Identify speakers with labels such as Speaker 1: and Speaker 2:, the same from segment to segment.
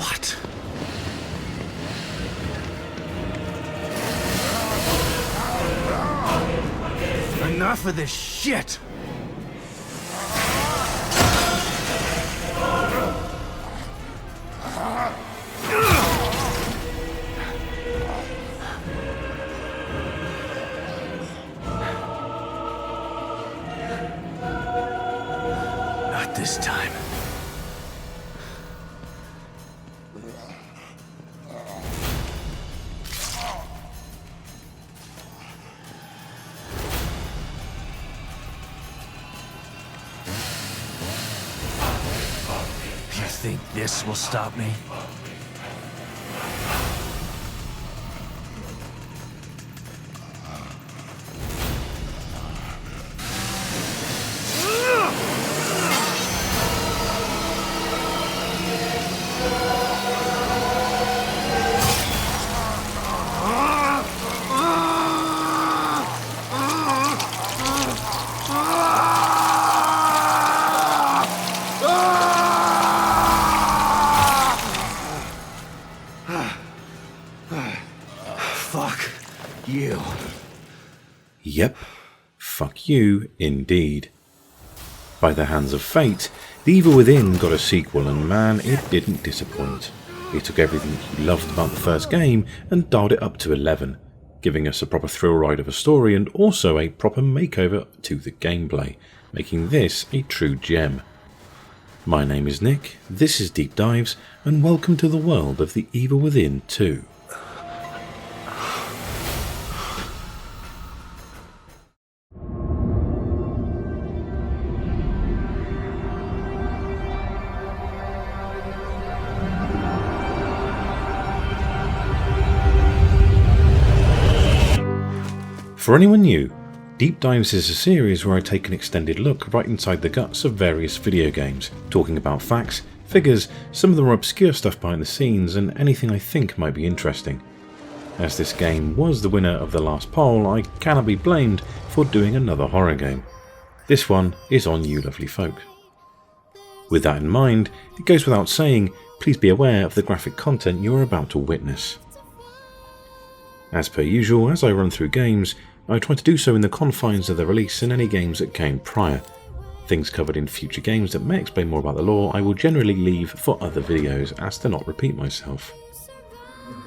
Speaker 1: What? Enough of this shit! Not this time. Think this will stop me?
Speaker 2: Yep, fuck you indeed. By the hands of fate, The Evil Within got a sequel, and man, it didn't disappoint. It took everything you loved about the first game and dialed it up to 11, giving us a proper thrill ride of a story and also a proper makeover to the gameplay, making this a true gem. My name is Nick, this is Deep Dives, and welcome to the world of The Evil Within 2. For anyone new, Deep Dives is a series where I take an extended look right inside the guts of various video games, talking about facts, figures, some of the more obscure stuff behind the scenes, and anything I think might be interesting. As this game was the winner of the last poll, I cannot be blamed for doing another horror game. This one is on you lovely folk. With that in mind, it goes without saying, please be aware of the graphic content you are about to witness. As per usual, as I run through games, I try to do so in the confines of the release and any games that came prior. Things covered in future games that may explain more about the lore I will generally leave for other videos as to not repeat myself.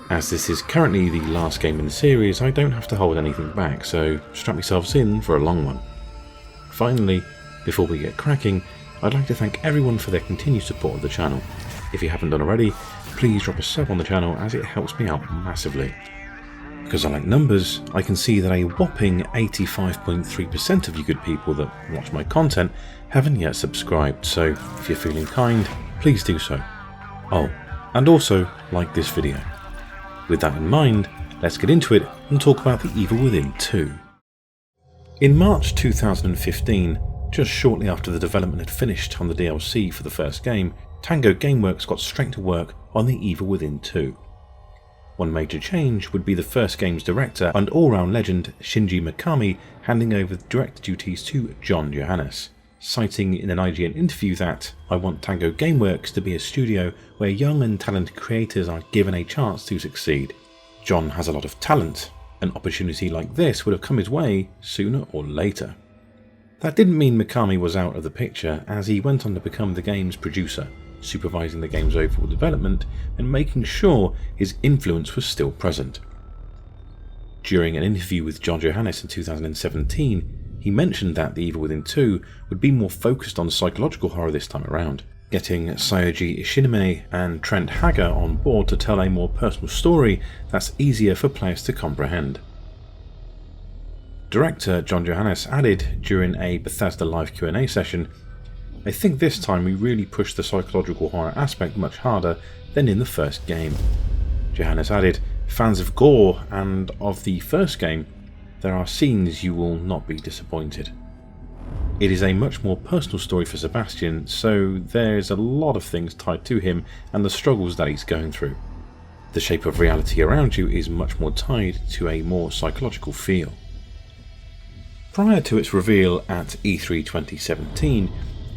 Speaker 2: As this is currently the last game in the series, I don't have to hold anything back, so strap yourselves in for a long one. Finally, before we get cracking, I'd like to thank everyone for their continued support of the channel. If you haven't done already, please drop a sub on the channel as it helps me out massively. Because I like numbers, I can see that a whopping 85.3% of you good people that watch my content haven't yet subscribed, so if you're feeling kind, please do so. Oh, and also like this video. With that in mind, let's get into it and talk about The Evil Within 2. In March 2015, just shortly after the development had finished on the DLC for the first game, Tango Gameworks got straight to work on The Evil Within 2. One major change would be the first game's director and all-round legend Shinji Mikami handing over the director duties to John Johannes, citing in an IGN interview that, "I want Tango Gameworks to be a studio where young and talented creators are given a chance to succeed. John has a lot of talent. An opportunity like this would have come his way sooner or later." That didn't mean Mikami was out of the picture, as he went on to become the game's producer, supervising the game's overall development and making sure his influence was still present. During an interview with John Johannes in 2017, he mentioned that The Evil Within 2 would be more focused on psychological horror this time around, getting Sayoji Ishinome and Trent Hager on board to tell a more personal story that's easier for players to comprehend. Director John Johannes added during a Bethesda Live Q&A session, "I think this time we really pushed the psychological horror aspect much harder than in the first game." Johannes added, "Fans of gore and of the first game, there are scenes you will not be disappointed." It is a much more personal story for Sebastian, so there's a lot of things tied to him and the struggles that he's going through. The shape of reality around you is much more tied to a more psychological feel. Prior to its reveal at E3 2017,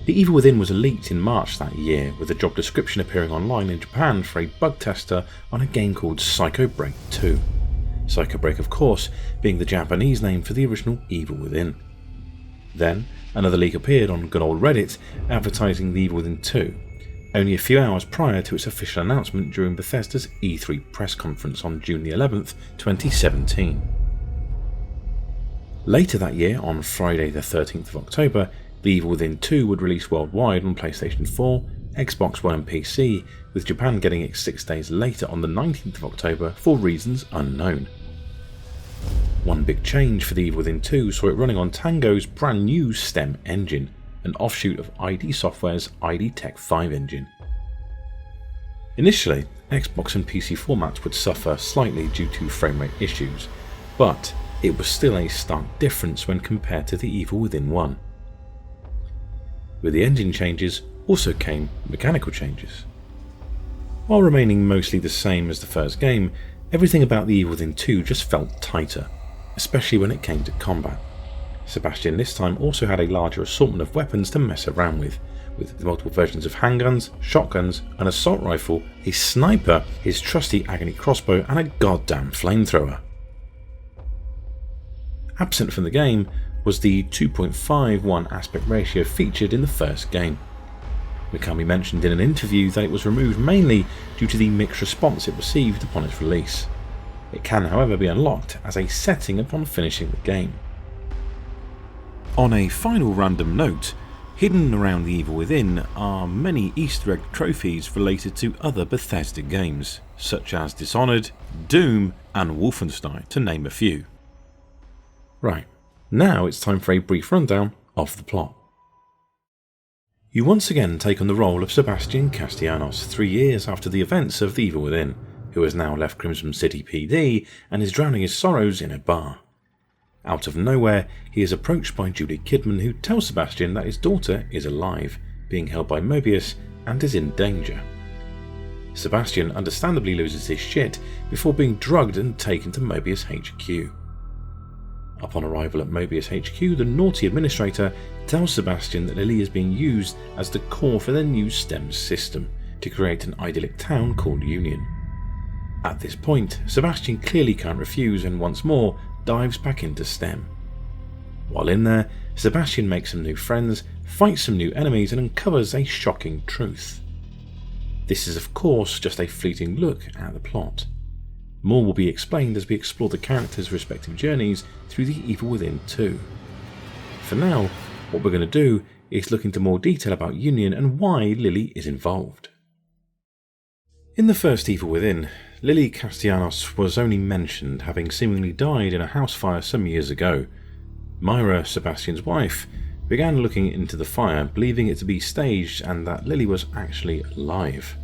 Speaker 2: The Evil Within was leaked in March that year, with a job description appearing online in Japan for a bug tester on a game called Psychobreak 2. Psychobreak, of course, being the Japanese name for the original Evil Within. Then, another leak appeared on good old Reddit advertising the Evil Within 2, only a few hours prior to its official announcement during Bethesda's E3 press conference on June the 11th, 2017. Later that year, on Friday the 13th of October, The Evil Within 2 would release worldwide on PlayStation 4, Xbox One and PC, with Japan getting it 6 days later on the 19th of October for reasons unknown. One big change for The Evil Within 2 saw it running on Tango's brand new STEM engine, an offshoot of ID Software's ID Tech 5 engine. Initially, Xbox and PC formats would suffer slightly due to framerate issues, but it was still a stark difference when compared to The Evil Within 1. With the engine changes also came mechanical changes. While remaining mostly the same as the first game, everything about The Evil Within 2 just felt tighter, especially when it came to combat. Sebastian this time also had a larger assortment of weapons to mess around with multiple versions of handguns, shotguns, an assault rifle, a sniper, his trusty agony crossbow, and a goddamn flamethrower. Absent from the game was the 2.51 aspect ratio featured in the first game. Mikami mentioned in an interview that it was removed mainly due to the mixed response it received upon its release. It can, however, be unlocked as a setting upon finishing the game. On a final random note, hidden around The Evil Within are many Easter egg trophies related to other Bethesda games, such as Dishonored, Doom, and Wolfenstein, to name a few. Right, now it's time for a brief rundown of the plot. You once again take on the role of Sebastian Castellanos 3 years after the events of The Evil Within, who has now left Crimson City PD and is drowning his sorrows in a bar. Out of nowhere, he is approached by Juli Kidman, who tells Sebastian that his daughter is alive, being held by MOBIUS, and is in danger. Sebastian understandably loses his shit before being drugged and taken to MOBIUS HQ. Upon arrival at MOBIUS HQ, the naughty administrator tells Sebastian that Lily is being used as the core for their new STEM system to create an idyllic town called Union. At this point, Sebastian clearly can't refuse and once more dives back into STEM. While in there, Sebastian makes some new friends, fights some new enemies, and uncovers a shocking truth. This is of course just a fleeting look at the plot. More will be explained as we explore the characters' respective journeys through The Evil Within 2. For now, what we're going to do is look into more detail about Union and why Lily is involved. In the first Evil Within, Lily Castellanos was only mentioned, having seemingly died in a house fire some years ago. Myra, Sebastian's wife, began looking into the fire, believing it to be staged and that Lily was actually alive.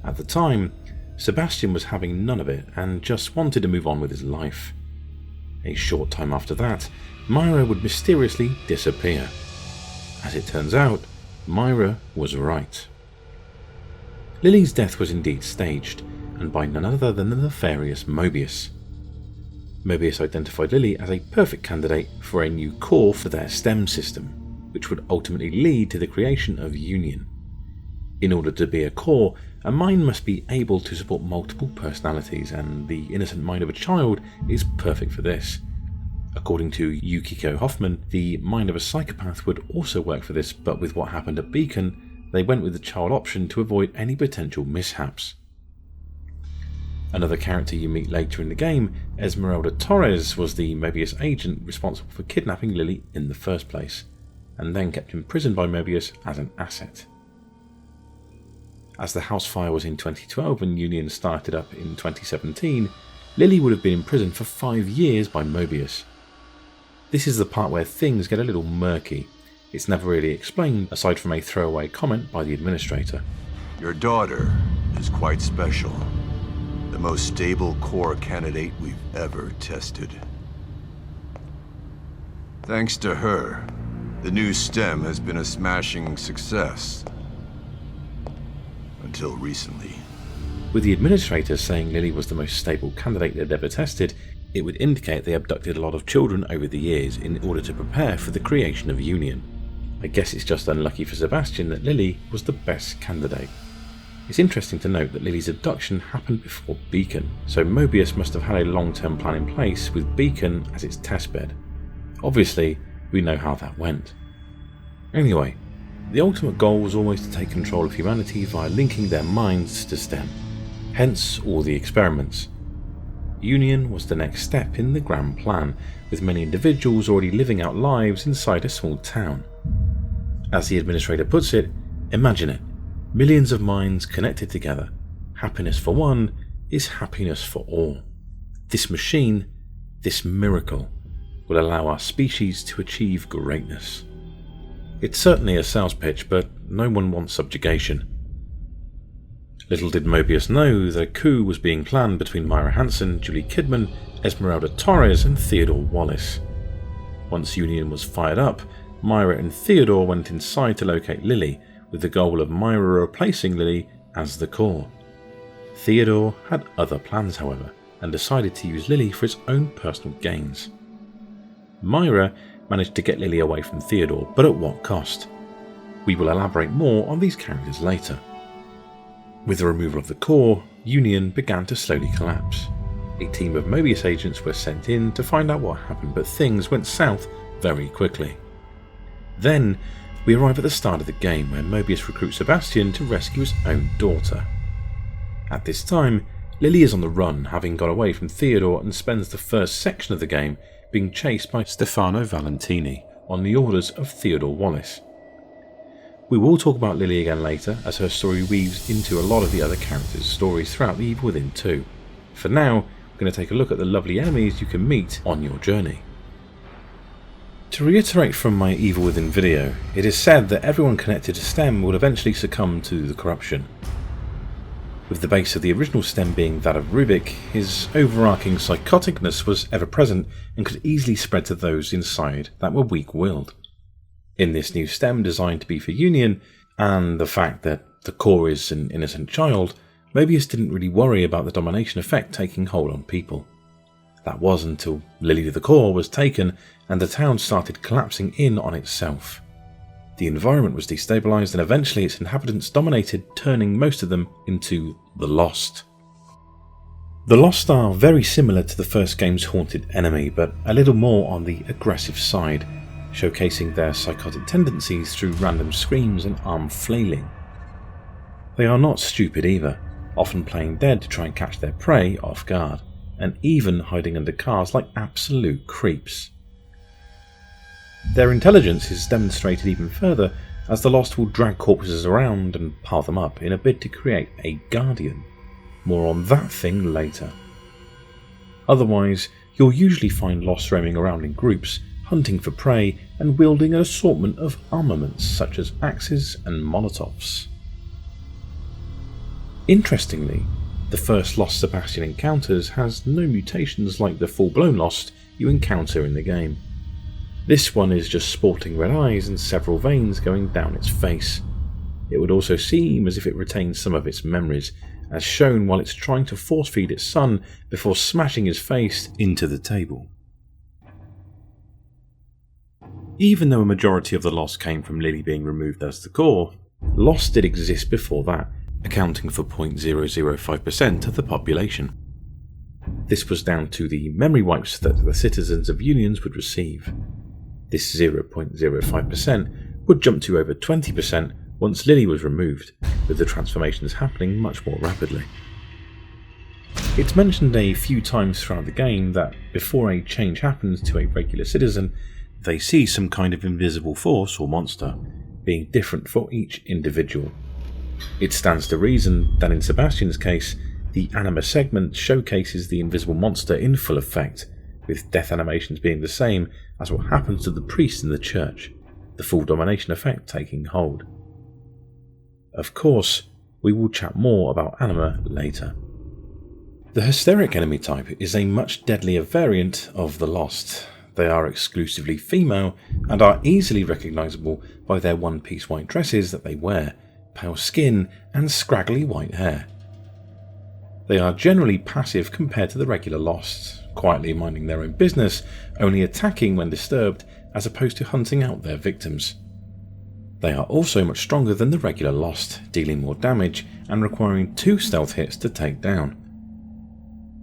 Speaker 2: At the time, Sebastian was having none of it and just wanted to move on with his life. A short time after that, Myra would mysteriously disappear. As it turns out, Myra was right. Lily's death was indeed staged, and by none other than the nefarious MOBIUS. MOBIUS identified Lily as a perfect candidate for a new core for their STEM system, which would ultimately lead to the creation of Union. In order to be a core, a mind must be able to support multiple personalities, and the innocent mind of a child is perfect for this. According to Yukiko Hoffman, the mind of a psychopath would also work for this, but with what happened at Beacon, they went with the child option to avoid any potential mishaps. Another character you meet later in the game, Esmeralda Torres, was the MOBIUS agent responsible for kidnapping Lily in the first place, and then kept imprisoned by MOBIUS as an asset. As the house fire was in 2012 and Union started up in 2017, Lily would have been imprisoned for 5 years by MOBIUS. This is the part where things get a little murky. It's never really explained, aside from a throwaway comment by the administrator.
Speaker 3: Your daughter is quite special. The most stable core candidate we've ever tested. Thanks to her, the new STEM has been a smashing success. Until recently.
Speaker 2: With the administrator saying Lily was the most stable candidate they'd ever tested, it would indicate they abducted a lot of children over the years in order to prepare for the creation of Union. I guess it's just unlucky for Sebastian that Lily was the best candidate. It's interesting to note that Lily's abduction happened before Beacon, so MOBIUS must have had a long-term plan in place with Beacon as its testbed. Obviously, we know how that went. Anyway, the ultimate goal was always to take control of humanity via linking their minds to STEM, hence all the experiments. Union was the next step in the grand plan, with many individuals already living out lives inside a small town. As the administrator puts it, imagine it, millions of minds connected together. Happiness for one is happiness for all. This machine, this miracle, will allow our species to achieve greatness. It's certainly a sales pitch, but no one wants subjugation. Little did MOBIUS know that a coup was being planned between Myra Hanson, Juli Kidman, Esmeralda Torres and Theodore Wallace. Once Union was fired up, Myra and Theodore went inside to locate Lily, with the goal of Myra replacing Lily as the core. Theodore had other plans, however, and decided to use Lily for his own personal gains. Myra managed to get Lily away from Theodore, but at what cost? We will elaborate more on these characters later. With the removal of the core, Union began to slowly collapse. A team of MOBIUS agents were sent in to find out what happened, but things went south very quickly. Then, we arrive at the start of the game where MOBIUS recruits Sebastian to rescue his own daughter. At this time, Lily is on the run, having got away from Theodore, and spends the first section of the game being chased by Stefano Valentini on the orders of Theodore Wallace. We will talk about Lily again later, as her story weaves into a lot of the other characters' stories throughout the Evil Within 2. For now, we're going to take a look at the lovely enemies you can meet on your journey. To reiterate from my Evil Within video, it is said that everyone connected to STEM will eventually succumb to the corruption. With the base of the original STEM being that of Rubik, his overarching psychoticness was ever present and could easily spread to those inside that were weak-willed. In this new STEM designed to be for Union, and the fact that the core is an innocent child, MOBIUS didn't really worry about the domination effect taking hold on people. That was until Lily the Core was taken and the town started collapsing in on itself. The environment was destabilised and eventually its inhabitants dominated, turning most of them into the Lost. The Lost are very similar to the first game's haunted enemy, but a little more on the aggressive side, showcasing their psychotic tendencies through random screams and arm flailing. They are not stupid either, often playing dead to try and catch their prey off guard, and even hiding under cars like absolute creeps. Their intelligence is demonstrated even further, as the Lost will drag corpses around and pile them up in a bid to create a guardian. More on that thing later. Otherwise, you'll usually find Lost roaming around in groups, hunting for prey and wielding an assortment of armaments such as axes and molotovs. Interestingly, the first Lost Sebastian encounters has no mutations like the full-blown Lost you encounter in the game. This one is just sporting red eyes and several veins going down its face. It would also seem as if it retains some of its memories, as shown while it's trying to force-feed its son before smashing his face into the table. Even though a majority of the Lost came from Lily being removed as the core, Lost did exist before that, accounting for 0.005% of the population. This was down to the memory wipes that the citizens of Unions would receive. This 0.05% would jump to over 20% once Lily was removed, with the transformations happening much more rapidly. It's mentioned a few times throughout the game that before a change happens to a regular citizen, they see some kind of invisible force or monster, being different for each individual. It stands to reason that in Sebastian's case, the Anima segment showcases the invisible monster in full effect, with death animations being the same as what happens to the priest in the church, the full domination effect taking hold. Of course, we will chat more about Anima later. The Hysteric enemy type is a much deadlier variant of the Lost. They are exclusively female and are easily recognisable by their one-piece white dresses that they wear, pale skin and scraggly white hair. They are generally passive compared to the regular Lost, quietly minding their own business, only attacking when disturbed as opposed to hunting out their victims. They are also much stronger than the regular Lost, dealing more damage and requiring 2 stealth hits to take down.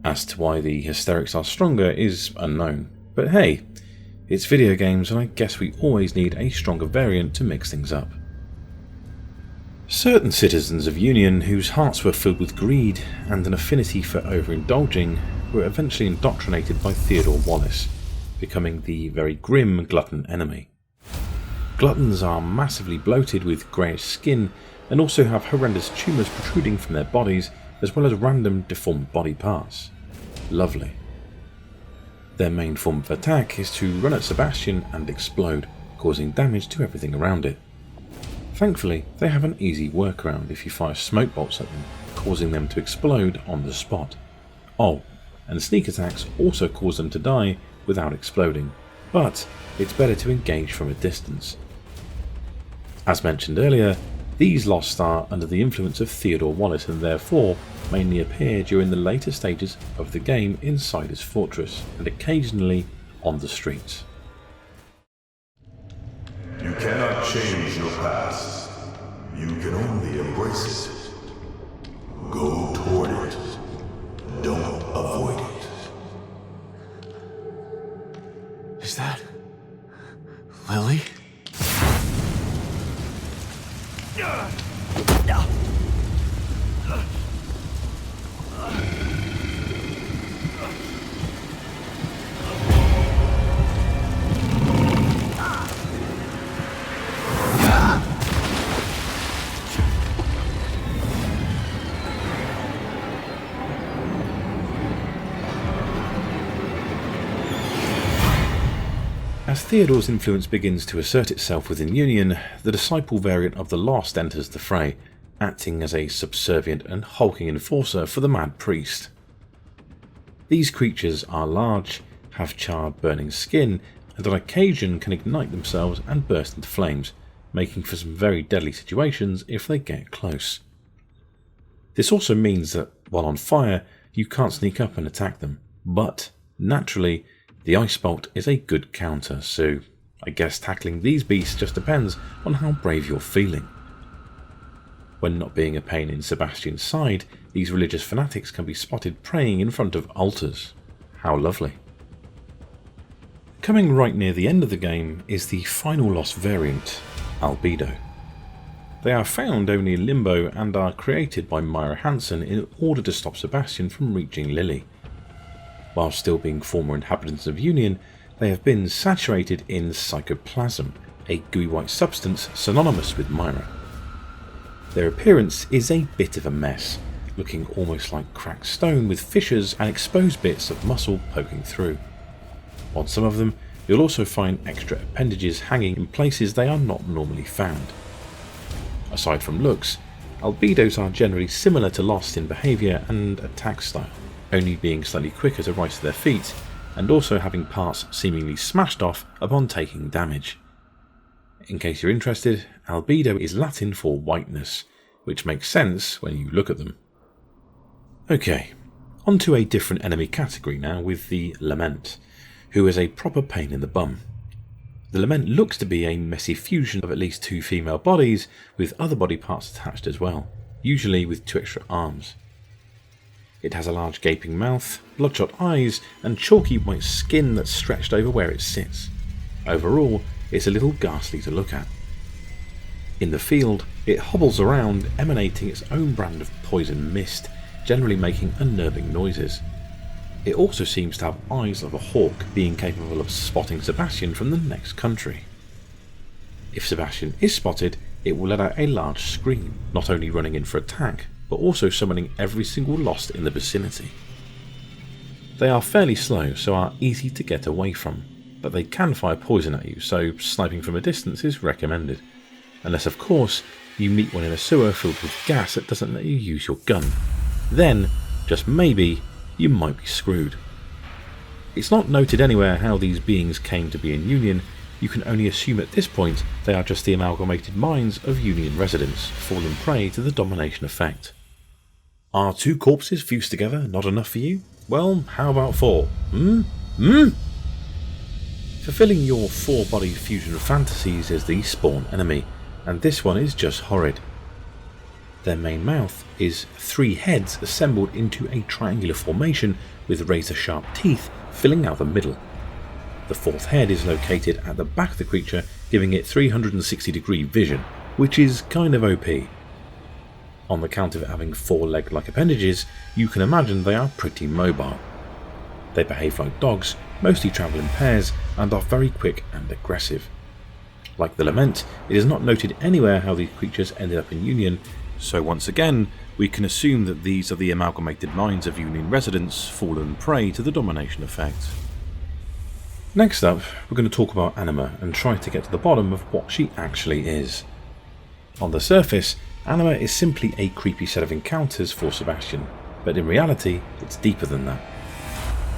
Speaker 2: As to why the Hysterics are stronger is unknown, but hey, it's video games and I guess we always need a stronger variant to mix things up. Certain citizens of Union whose hearts were filled with greed and an affinity for overindulging were eventually indoctrinated by Theodore Wallace, becoming the very grim Glutton enemy. Gluttons are massively bloated with greyish skin and also have horrendous tumours protruding from their bodies as well as random deformed body parts. Lovely. Their main form of attack is to run at Sebastian and explode, causing damage to everything around it. Thankfully, they have an easy workaround if you fire smoke bolts at them, causing them to explode on the spot. Oh, and sneak attacks also cause them to die without exploding, but it's better to engage from a distance. As mentioned earlier, these Lost are under the influence of Theodore Wallace and therefore mainly appear during the later stages of the game inside his fortress and occasionally on the streets.
Speaker 4: You cannot change your past. You can only embrace it. Go toward it. Don't avoid it.
Speaker 1: Is that Lily?
Speaker 2: As Theodore's influence begins to assert itself within Union, the disciple variant of the Lost enters the fray, acting as a subservient and hulking enforcer for the Mad Priest. These creatures are large, have charred burning skin, and on occasion can ignite themselves and burst into flames, making for some very deadly situations if they get close. This also means that, while on fire, you can't sneak up and attack them, but, naturally, the Ice Bolt is a good counter, so I guess tackling these beasts just depends on how brave you're feeling. When not being a pain in Sebastian's side, these religious fanatics can be spotted praying in front of altars. How lovely. Coming right near the end of the game is the final Lost variant, Albedo. They are found only in Limbo and are created by Myra Hanson in order to stop Sebastian from reaching Lily. While still being former inhabitants of Union, they have been saturated in Psychoplasm, a gooey white substance synonymous with Myra. Their appearance is a bit of a mess, looking almost like cracked stone with fissures and exposed bits of muscle poking through. On some of them, you'll also find extra appendages hanging in places they are not normally found. Aside from looks, Albedos are generally similar to Lost in behaviour and attack style, only being slightly quicker to rise to their feet, and also having parts seemingly smashed off upon taking damage. In case you're interested, Albedo is Latin for whiteness, which makes sense when you look at them. Okay, on to a different enemy category now with the Lament, who is a proper pain in the bum. The Lament looks to be a messy fusion of at least 2 female bodies with other body parts attached as well, usually with 2 extra arms. It has a large gaping mouth, bloodshot eyes, and chalky white skin that's stretched over where it sits. Overall, it's a little ghastly to look at. In the field, it hobbles around, emanating its own brand of poison mist, generally making unnerving noises. It also seems to have eyes of a hawk, being capable of spotting Sebastian from the next country. If Sebastian is spotted, it will let out a large scream, not only running in for attack, but also summoning every single Lost in the vicinity. They are fairly slow, so are easy to get away from, but they can fire poison at you, so sniping from a distance is recommended. Unless of course, you meet one in a sewer filled with gas that doesn't let you use your gun. Then, just maybe, you might be screwed. It's not noted anywhere how these beings came to be in Union. You can only assume at this point they are just the amalgamated minds of Union residents, fallen prey to the domination effect. Are 2 corpses fused together not enough for you? Well, how about 4? Fulfilling your 4-body fusion fantasies is the spawn enemy, and this one is just horrid. Their main mouth is 3 heads assembled into a triangular formation with razor-sharp teeth filling out the middle. The 4th head is located at the back of the creature, giving it 360-degree vision, which is kind of OP. On the count of it having 4 leg-like appendages, you can imagine they are pretty mobile. They behave like dogs, mostly travel in pairs, and are very quick and aggressive. Like the Lament, it is not noted anywhere how these creatures ended up in Union, so once again, we can assume that these are the amalgamated minds of Union residents fallen prey to the domination effect. Next up, we're going to talk about Anima and try to get to the bottom of what she actually is. On the surface, Anima is simply a creepy set of encounters for Sebastian, but in reality, it's deeper than that.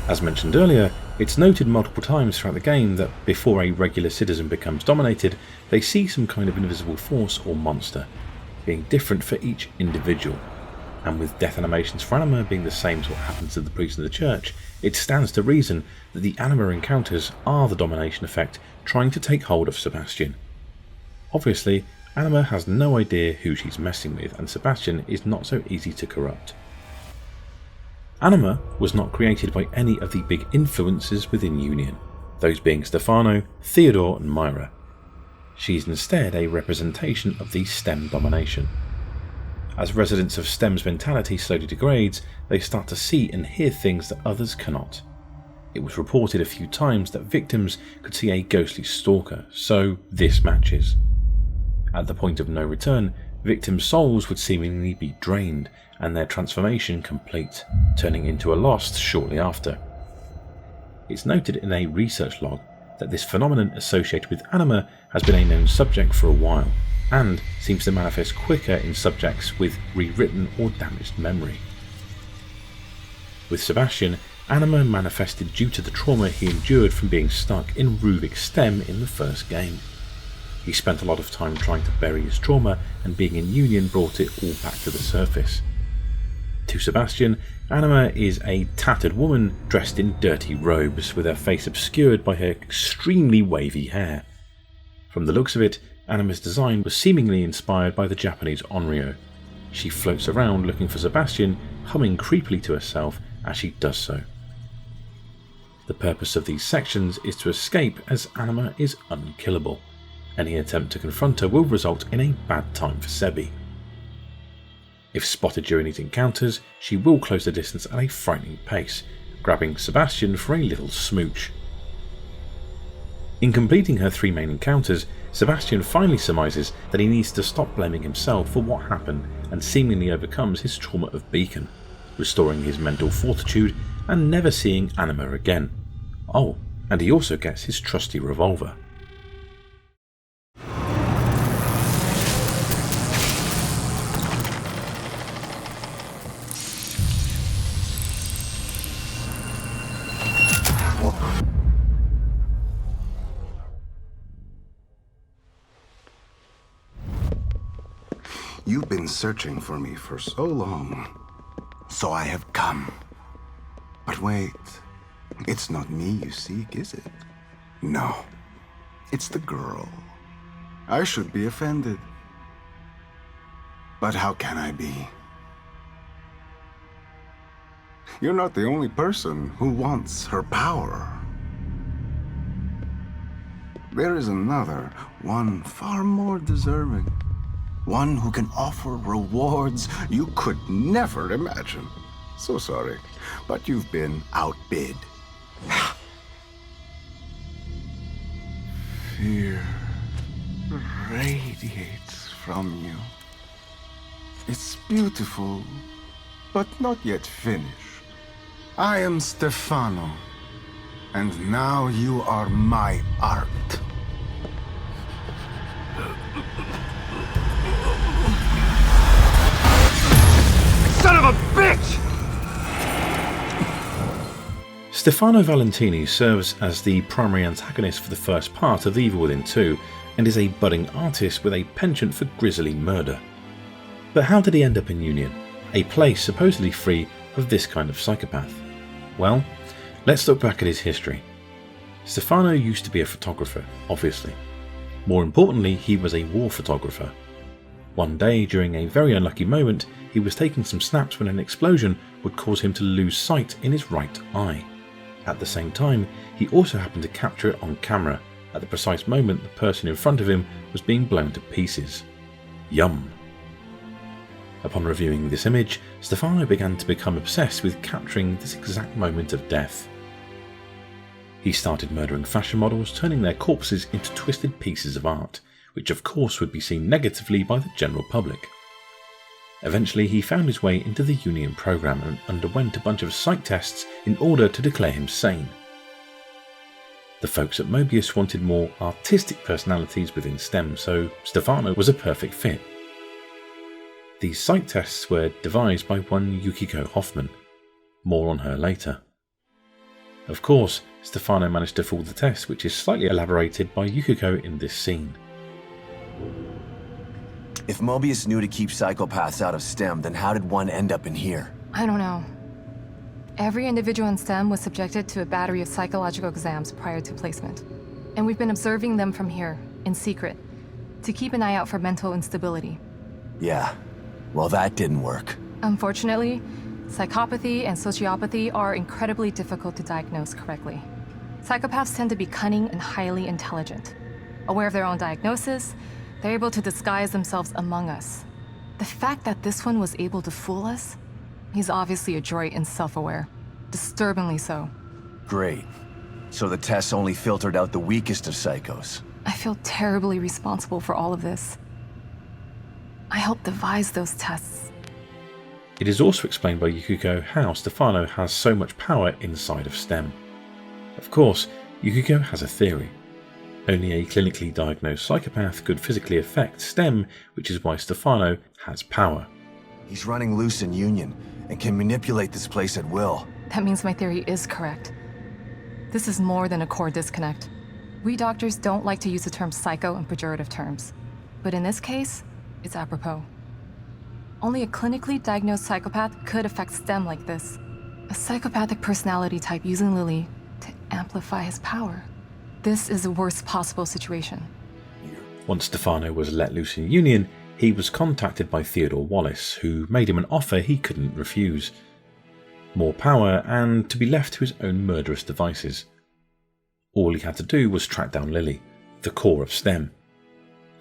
Speaker 2: As mentioned earlier, it's noted multiple times throughout the game that before a regular citizen becomes dominated, they see some kind of invisible force or monster, being different for each individual. And with death animations for Anima being the same as what happens to the priest in the church, it stands to reason that the Anima encounters are the domination effect trying to take hold of Sebastian. Obviously, Anima has no idea who she's messing with, and Sebastian is not so easy to corrupt. Anima was not created by any of the big influences within Union, those being Stefano, Theodore and Myra. She is instead a representation of the STEM domination. As residents of STEM's mentality slowly degrades, they start to see and hear things that others cannot. It was reported a few times that victims could see a ghostly stalker, so this matches. At the point of no return, victims' souls would seemingly be drained and their transformation complete, turning into a lost shortly after. It's noted in a research log that this phenomenon associated with Anima has been a known subject for a while, and seems to manifest quicker in subjects with rewritten or damaged memory. With Sebastian, Anima manifested due to the trauma he endured from being stuck in Ruvik's STEM in the first game. He spent a lot of time trying to bury his trauma, and being in Union brought it all back to the surface. To Sebastian, Anima is a tattered woman dressed in dirty robes, with her face obscured by her extremely wavy hair. From the looks of it, Anima's design was seemingly inspired by the Japanese onryo. She floats around looking for Sebastian, humming creepily to herself as she does so. The purpose of these sections is to escape, as Anima is unkillable. Any attempt to confront her will result in a bad time for Sebi. If spotted during these encounters, she will close the distance at a frightening pace, grabbing Sebastian for a little smooch. In completing her 3 main encounters, Sebastian finally surmises that he needs to stop blaming himself for what happened and seemingly overcomes his trauma of Beacon, restoring his mental fortitude and never seeing Anima again. Oh, and he also gets his trusty revolver.
Speaker 5: You've been searching for me for so long, so I have come. But wait, it's not me you seek, is it? No, it's the girl. I should be offended. But how can I be? You're not the only person who wants her power. There is another, one far more deserving. One who can offer rewards you could never imagine. So sorry, but you've been outbid. Fear radiates from you. It's beautiful, but not yet finished. I am Stefano, and now you are my art. Son of a bitch!
Speaker 2: Stefano Valentini serves as the primary antagonist for the first part of The Evil Within 2 and is a budding artist with a penchant for grisly murder. But how did he end up in Union, a place supposedly free of this kind of psychopath? Well, let's look back at his history. Stefano used to be a photographer, obviously. More importantly, he was a war photographer. One day, during a very unlucky moment, he was taking some snaps when an explosion would cause him to lose sight in his right eye. At the same time, he also happened to capture it on camera, at the precise moment the person in front of him was being blown to pieces. Yum. Upon reviewing this image, Stefano began to become obsessed with capturing this exact moment of death. He started murdering fashion models, turning their corpses into twisted pieces of art, which of course would be seen negatively by the general public. Eventually he found his way into the Union program and underwent a bunch of psych tests in order to declare him sane. The folks at MOBIUS wanted more artistic personalities within STEM, so Stefano was a perfect fit. These psych tests were devised by one Yukiko Hoffman. More on her later. Of course, Stefano managed to fool the test, which is slightly elaborated by Yukiko in this scene.
Speaker 6: If MOBIUS knew to keep psychopaths out of STEM, then how did one end up in here?
Speaker 7: I don't know. Every individual in STEM was subjected to a battery of psychological exams prior to placement. And we've been observing them from here, in secret, to keep an eye out for mental instability.
Speaker 6: Yeah, well that didn't work.
Speaker 7: Unfortunately, psychopathy and sociopathy are incredibly difficult to diagnose correctly. Psychopaths tend to be cunning and highly intelligent. Aware of their own diagnosis, they're able to disguise themselves among us. The fact that this one was able to fool us, he's obviously adroit and self-aware. Disturbingly so.
Speaker 6: Great. So the tests only filtered out the weakest of psychos.
Speaker 7: I feel terribly responsible for all of this. I helped devise those tests.
Speaker 2: It is also explained by Yukiko how Stefano has so much power inside of STEM. Of course, Yukiko has a theory. Only a clinically diagnosed psychopath could physically affect STEM, which is why Stefano has power.
Speaker 6: He's running loose in Union and can manipulate this place at will.
Speaker 7: That means my theory is correct. This is more than a core disconnect. We doctors don't like to use the term psycho in pejorative terms, but in this case, it's apropos. Only a clinically diagnosed psychopath could affect STEM like this. A psychopathic personality type using Lily to amplify his power. This is the worst possible situation.
Speaker 2: Once Stefano was let loose in Union, he was contacted by Theodore Wallace, who made him an offer he couldn't refuse. More power, and to be left to his own murderous devices. All he had to do was track down Lily, the core of STEM.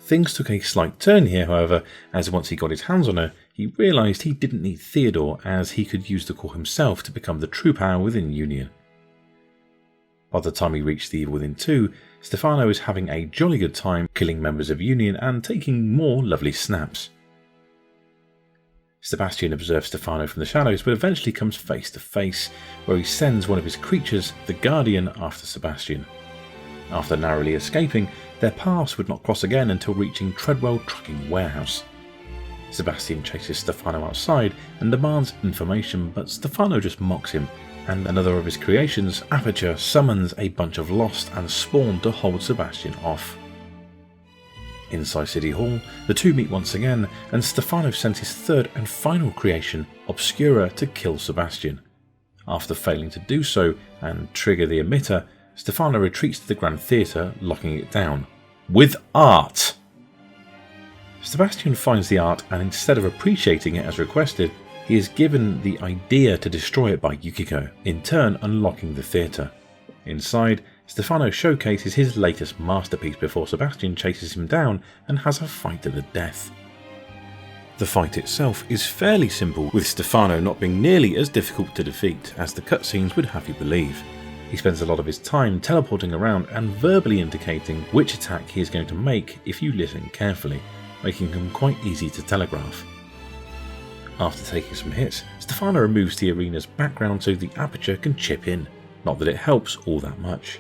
Speaker 2: Things took a slight turn here, however, as once he got his hands on her, he realised he didn't need Theodore, as he could use the core himself to become the true power within Union. By the time he reached the Evil Within 2, Stefano is having a jolly good time killing members of Union and taking more lovely snaps. Sebastian observes Stefano from the shadows, but eventually comes face to face, where he sends one of his creatures, the Guardian, after Sebastian. After narrowly escaping, their paths would not cross again until reaching Tredwell Trucking Warehouse. Sebastian chases Stefano outside and demands information, but Stefano just mocks him, and another of his creations, Aperture, summons a bunch of Lost and Spawn to hold Sebastian off. Inside City Hall, the two meet once again, and Stefano sends his third and final creation, Obscura, to kill Sebastian. After failing to do so and trigger the emitter, Stefano retreats to the Grand Theatre, locking it down. With art! Sebastian finds the art, and instead of appreciating it as requested, he is given the idea to destroy it by Yukiko, in turn unlocking the theatre. Inside, Stefano showcases his latest masterpiece before Sebastian chases him down and has a fight to the death. The fight itself is fairly simple, with Stefano not being nearly as difficult to defeat as the cutscenes would have you believe. He spends a lot of his time teleporting around and verbally indicating which attack he is going to make if you listen carefully, making him quite easy to telegraph. After taking some hits, Stefano removes the arena's background so the Aperture can chip in, not that it helps all that much.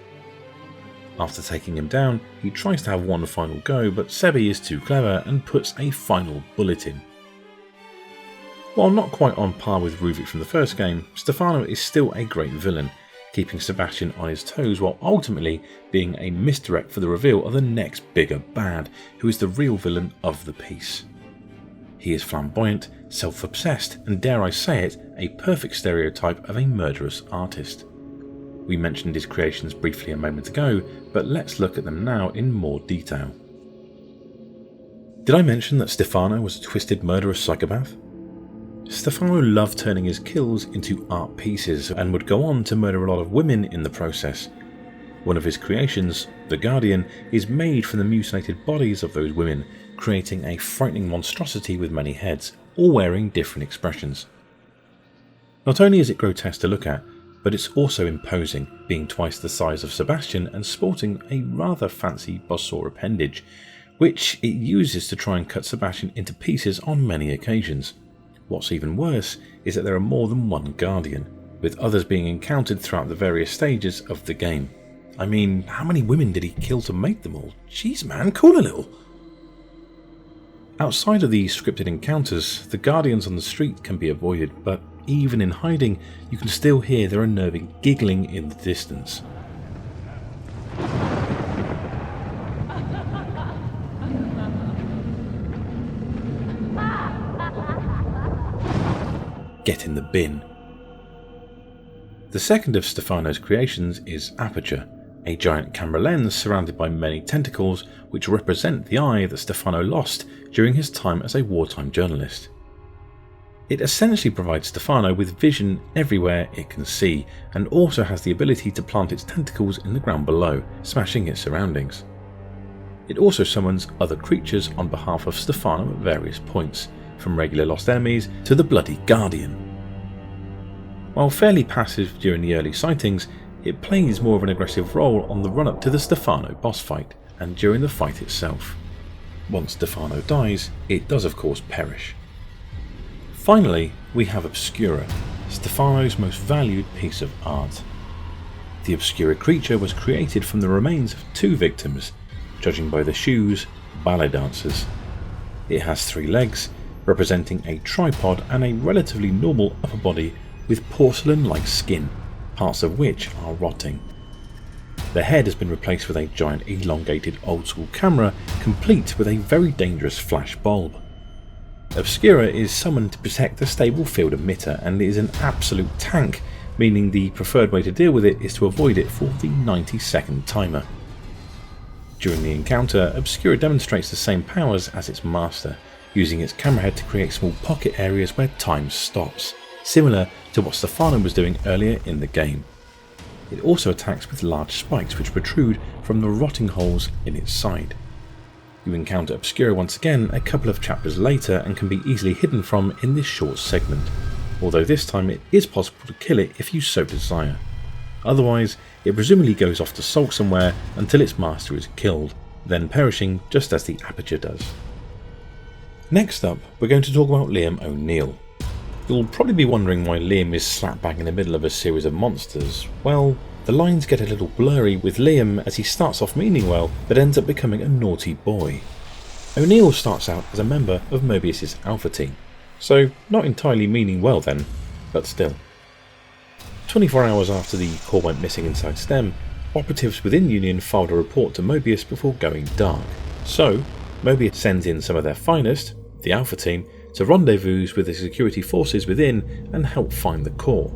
Speaker 2: After taking him down, he tries to have one final go, but Sebi is too clever and puts a final bullet in. While not quite on par with Ruvik from the first game, Stefano is still a great villain, keeping Sebastian on his toes while ultimately being a misdirect for the reveal of the next bigger bad, who is the real villain of the piece. He is flamboyant, self-obsessed, and dare I say it, a perfect stereotype of a murderous artist. We mentioned his creations briefly a moment ago, but let's look at them now in more detail. Did I mention that Stefano was a twisted murderous psychopath? Stefano loved turning his kills into art pieces and would go on to murder a lot of women in the process. One of his creations, the Guardian, is made from the mutilated bodies of those women, creating a frightening monstrosity with many heads, all wearing different expressions. Not only is it grotesque to look at, but it's also imposing, being twice the size of Sebastian and sporting a rather fancy bossaur appendage, which it uses to try and cut Sebastian into pieces on many occasions. What's even worse is that there are more than one Guardian, with others being encountered throughout the various stages of the game. I mean, how many women did he kill to make them all? Jeez man, cool a little! Outside of these scripted encounters, the Guardians on the street can be avoided, but even in hiding, you can still hear their unnerving giggling in the distance. Get in the bin. The second of Stefano's creations is Aperture, a giant camera lens surrounded by many tentacles which represent the eye that Stefano lost during his time as a wartime journalist. It essentially provides Stefano with vision everywhere it can see, and also has the ability to plant its tentacles in the ground below, smashing its surroundings. It also summons other creatures on behalf of Stefano at various points, from regular lost enemies to the bloody Guardian. While fairly passive during the early sightings, it plays more of an aggressive role on the run-up to the Stefano boss fight, and during the fight itself. Once Stefano dies, it does of course perish. Finally, we have Obscura, Stefano's most valued piece of art. The Obscura creature was created from the remains of two victims, judging by the shoes, ballet dancers. It has 3 legs, representing a tripod and a relatively normal upper body with porcelain-like skin, parts of which are rotting. The head has been replaced with a giant elongated old-school camera, complete with a very dangerous flash bulb. Obscura is summoned to protect the stable field emitter and is an absolute tank, meaning the preferred way to deal with it is to avoid it for the 90-second timer. During the encounter, Obscura demonstrates the same powers as its master, using its camera head to create small pocket areas where time stops, similar to what Stefano was doing earlier in the game. It also attacks with large spikes which protrude from the rotting holes in its side. You encounter Obscura once again a couple of chapters later and can be easily hidden from in this short segment, although this time it is possible to kill it if you so desire. Otherwise, it presumably goes off to sulk somewhere until its master is killed, then perishing just as the Aperture does. Next up, we're going to talk about Liam O'Neill. You'll probably be wondering why Liam is slap bang in the middle of a series of monsters. Well, the lines get a little blurry with Liam as he starts off meaning well, but ends up becoming a naughty boy. O'Neill starts out as a member of MOBIUS' Alpha team, so not entirely meaning well then, but still. 24 hours after the core went missing inside STEM, operatives within Union filed a report to MOBIUS before going dark. So, MOBIUS sends in some of their finest, the Alpha team, to rendezvous with the security forces within and help find the core.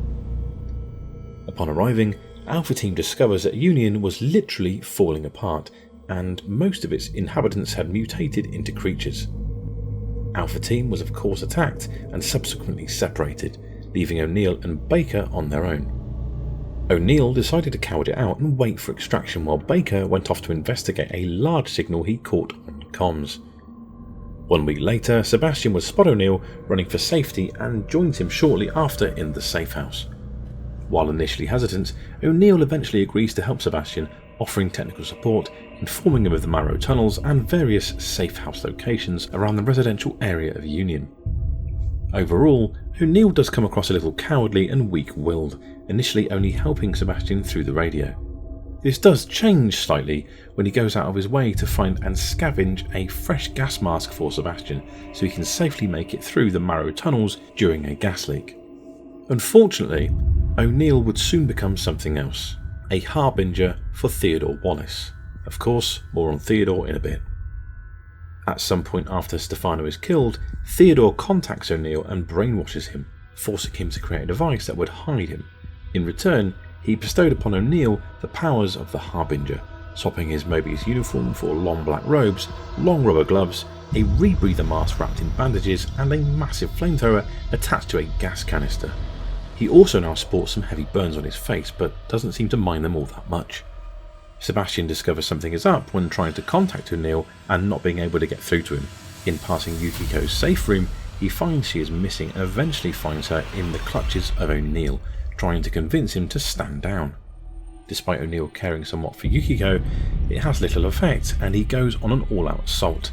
Speaker 2: Upon arriving, Alpha team discovers that Union was literally falling apart, and most of its inhabitants had mutated into creatures. Alpha team was of course attacked and subsequently separated, leaving O'Neill and Baker on their own. O'Neill decided to coward it out and wait for extraction while Baker went off to investigate a large signal he caught on comms. 1 week later, Sebastian would spot O'Neill running for safety and joins him shortly after in the safe house. While initially hesitant, O'Neill eventually agrees to help Sebastian, offering technical support, informing him of the Marrow tunnels and various safe house locations around the residential area of Union. Overall, O'Neill does come across a little cowardly and weak-willed, initially only helping Sebastian through the radio. This does change slightly when he goes out of his way to find and scavenge a fresh gas mask for Sebastian so he can safely make it through the Marrow tunnels during a gas leak. Unfortunately, O'Neill would soon become something else, a Harbinger for Theodore Wallace. Of course, more on Theodore in a bit. At some point after Stefano is killed, Theodore contacts O'Neill and brainwashes him, forcing him to create a device that would hide him. In return, he bestowed upon O'Neill the powers of the Harbinger, swapping his MOBIUS uniform for long black robes, long rubber gloves, a rebreather mask wrapped in bandages, and a massive flamethrower attached to a gas canister. He also now sports some heavy burns on his face, but doesn't seem to mind them all that much. Sebastian discovers something is up when trying to contact O'Neill and not being able to get through to him. In passing Yukiko's safe room, he finds she is missing and eventually finds her in the clutches of O'Neill, trying to convince him to stand down. Despite O'Neill caring somewhat for Yukiko, it has little effect and he goes on an all-out assault.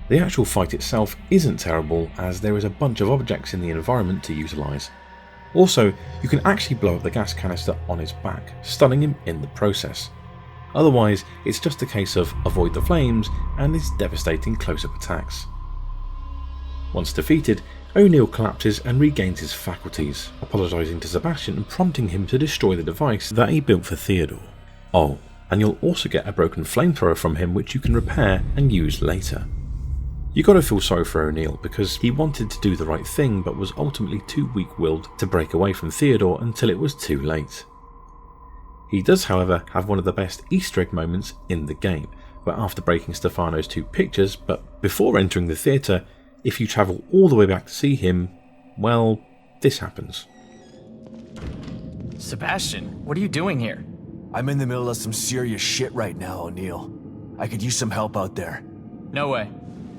Speaker 2: The actual fight itself isn't terrible, as there is a bunch of objects in the environment to utilise. Also, you can actually blow up the gas canister on his back, stunning him in the process. Otherwise, it's just a case of avoid the flames and his devastating close-up attacks. Once defeated, O'Neill collapses and regains his faculties, apologising to Sebastian and prompting him to destroy the device that he built for Theodore. Oh, and you'll also get a broken flamethrower from him which you can repair and use later. You gotta feel sorry for O'Neill because he wanted to do the right thing but was ultimately too weak-willed to break away from Theodore until it was too late. He does, however, have one of the best Easter egg moments in the game, where after breaking Stefano's 2 pictures, but before entering the theatre, if you travel all the way back to see him, well, this happens.
Speaker 8: Sebastian, what are you doing here?
Speaker 6: I'm in the middle of some serious shit right now, O'Neill. I could use some help out there.
Speaker 8: No way.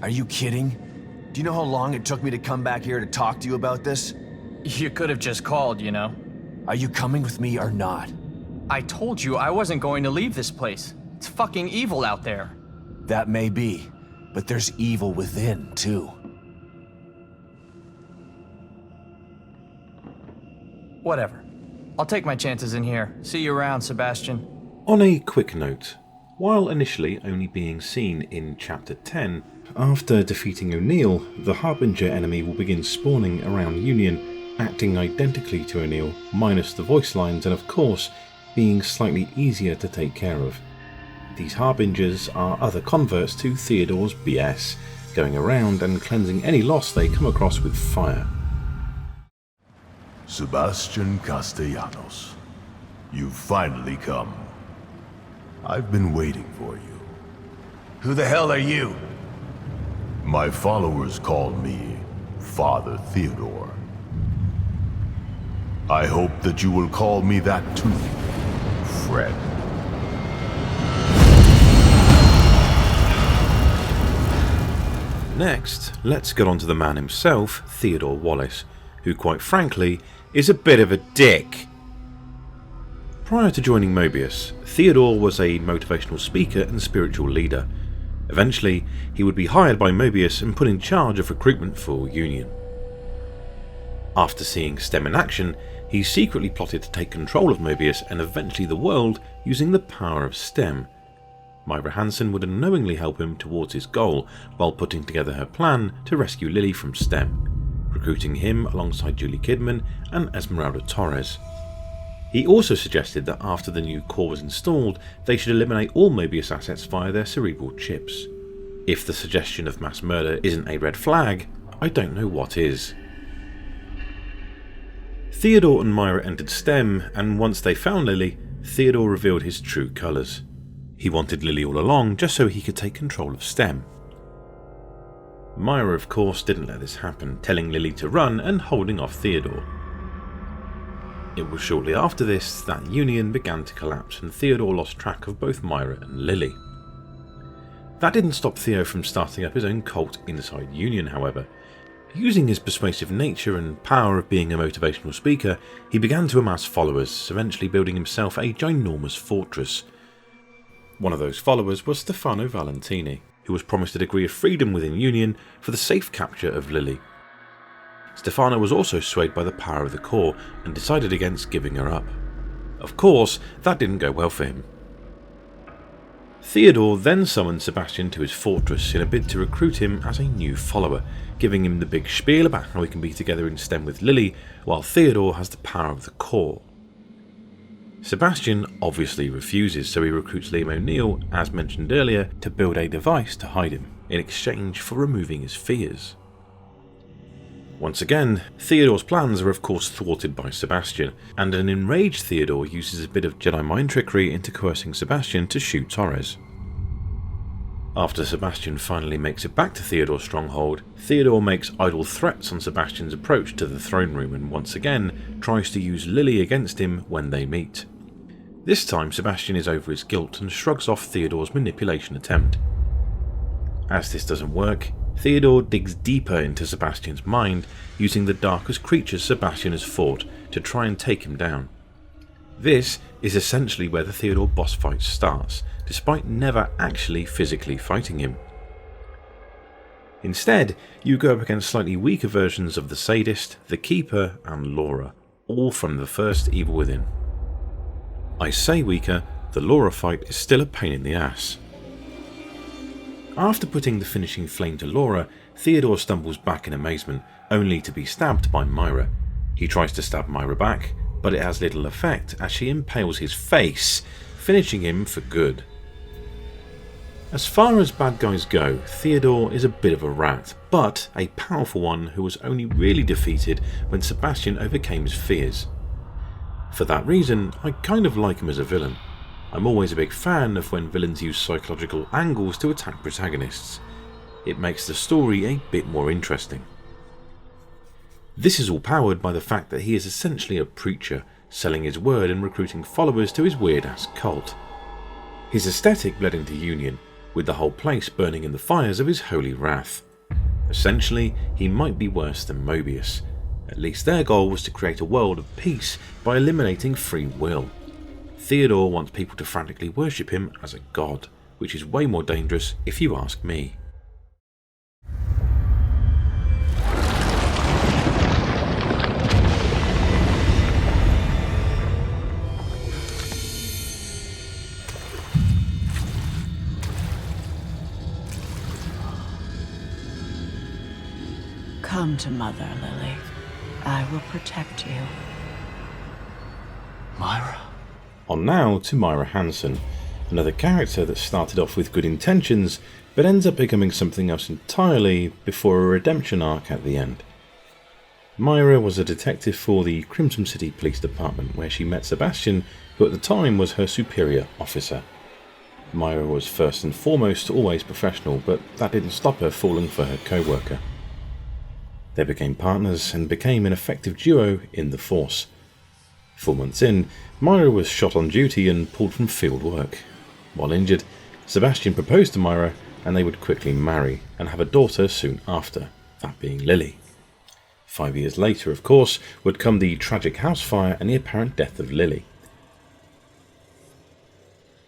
Speaker 6: Are you kidding? Do you know how long it took me to come back here to talk to you about this?
Speaker 8: You could have just called, you know.
Speaker 6: Are you coming with me or not?
Speaker 8: I told you I wasn't going to leave this place. It's fucking evil out there.
Speaker 6: That may be, but there's evil within, too.
Speaker 8: Whatever. I'll take my chances in here. See you around, Sebastian.
Speaker 2: On a quick note, while initially only being seen in Chapter 10, after defeating O'Neill, the Harbinger enemy will begin spawning around Union, acting identically to O'Neill, minus the voice lines and of course, being slightly easier to take care of. These Harbingers are other converts to Theodore's BS, going around and cleansing any loss they come across with fire.
Speaker 4: Sebastian Castellanos, you've finally come. I've been waiting for you.
Speaker 6: Who the hell are you?
Speaker 4: My followers call me Father Theodore. I hope that you will call me that too, friend.
Speaker 2: Next, let's get on to the man himself, Theodore Wallace, who quite frankly is a bit of a dick. Prior to joining MOBIUS, Theodore was a motivational speaker and spiritual leader. Eventually, he would be hired by MOBIUS and put in charge of recruitment for Union. After seeing STEM in action, he secretly plotted to take control of MOBIUS and eventually the world using the power of STEM. Myra Hanson would unknowingly help him towards his goal while putting together her plan to rescue Lily from STEM, recruiting him alongside Juli Kidman and Esmeralda Torres. He also suggested that after the new core was installed, they should eliminate all MOBIUS assets via their cerebral chips. If the suggestion of mass murder isn't a red flag, I don't know what is. Theodore and Myra entered STEM, and once they found Lily, Theodore revealed his true colours. He wanted Lily all along just so he could take control of STEM. Myra, of course, didn't let this happen, telling Lily to run and holding off Theodore. It was shortly after this that Union began to collapse and Theodore lost track of both Myra and Lily. That didn't stop Theo from starting up his own cult inside Union, however. Using his persuasive nature and power of being a motivational speaker, he began to amass followers, eventually building himself a ginormous fortress. One of those followers was Stefano Valentini, who was promised a degree of freedom within Union for the safe capture of Lily. Stefano was also swayed by the power of the core and decided against giving her up. Of course, that didn't go well for him. Theodore then summoned Sebastian to his fortress in a bid to recruit him as a new follower, giving him the big spiel about how he can be together in STEM with Lily, while Theodore has the power of the core. Sebastian obviously refuses, so he recruits Liam O'Neill, as mentioned earlier, to build a device to hide him, in exchange for removing his fears. Once again, Theodore's plans are of course thwarted by Sebastian, and an enraged Theodore uses a bit of Jedi mind trickery into coercing Sebastian to shoot Torres. After Sebastian finally makes it back to Theodore's stronghold, Theodore makes idle threats on Sebastian's approach to the throne room and once again tries to use Lily against him when they meet. This time Sebastian is over his guilt and shrugs off Theodore's manipulation attempt. As this doesn't work, Theodore digs deeper into Sebastian's mind, using the darkest creatures Sebastian has fought to try and take him down. This is essentially where the Theodore boss fight starts, despite never actually physically fighting him. Instead, you go up against slightly weaker versions of the Sadist, the Keeper and Laura, all from the first Evil Within. I say weaker, the Laura fight is still a pain in the ass. After putting the finishing flame to Laura, Theodore stumbles back in amazement, only to be stabbed by Myra. He tries to stab Myra back, but it has little effect as she impales his face, finishing him for good. As far as bad guys go, Theodore is a bit of a rat, but a powerful one who was only really defeated when Sebastian overcame his fears. For that reason, I kind of like him as a villain. I'm always a big fan of when villains use psychological angles to attack protagonists. It makes the story a bit more interesting. This is all powered by the fact that he is essentially a preacher, selling his word and recruiting followers to his weird-ass cult. His aesthetic bled into Union, with the whole place burning in the fires of his holy wrath. Essentially, he might be worse than MOBIUS. At least their goal was to create a world of peace by eliminating free will. Theodore wants people to frantically worship him as a god, which is way more dangerous if you ask me.
Speaker 9: Come to Mother, Lily. I will protect you.
Speaker 1: Myra?
Speaker 2: On now to Myra Hanson, another character that started off with good intentions but ends up becoming something else entirely before a redemption arc at the end. Myra was a detective for the Crimson City Police Department where she met Sebastian, who at the time was her superior officer. Myra was first and foremost always professional, but that didn't stop her falling for her co-worker. They became partners and became an effective duo in the force. 4 months in, Myra was shot on duty and pulled from field work. While injured, Sebastian proposed to Myra and they would quickly marry and have a daughter soon after, that being Lily. 5 years later, of course, would come the tragic house fire and the apparent death of Lily.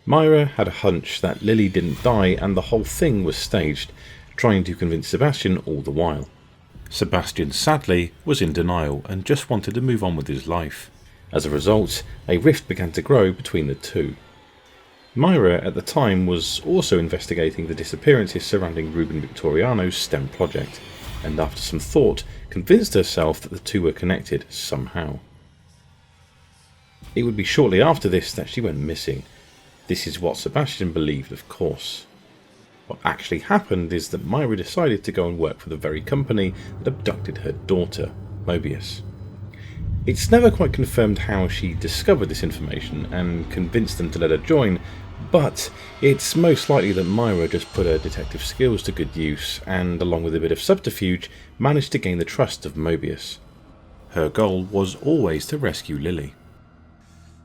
Speaker 2: Myra had a hunch that Lily didn't die and the whole thing was staged, trying to convince Sebastian all the while. Sebastian, sadly, was in denial and just wanted to move on with his life. As a result, a rift began to grow between the two. Myra, at the time, was also investigating the disappearances surrounding Ruben Victoriano's STEM project, and after some thought, convinced herself that the two were connected somehow. It would be shortly after this that she went missing. This is what Sebastian believed, of course. What actually happened is that Myra decided to go and work for the very company that abducted her daughter, MOBIUS. It's never quite confirmed how she discovered this information and convinced them to let her join, but it's most likely that Myra just put her detective skills to good use and, along with a bit of subterfuge, managed to gain the trust of MOBIUS. Her goal was always to rescue Lily.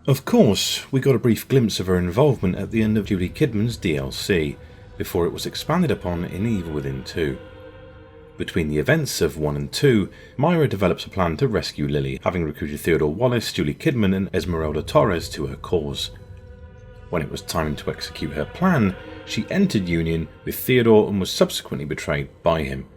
Speaker 2: Of course, we got a brief glimpse of her involvement at the end of Juli Kidman's DLC, before it was expanded upon in Evil Within 2. Between the events of 1 and 2, Myra develops a plan to rescue Lily, having recruited Theodore Wallace, Juli Kidman and Esmeralda Torres to her cause. When it was time to execute her plan, she entered Union with Theodore and was subsequently betrayed by him.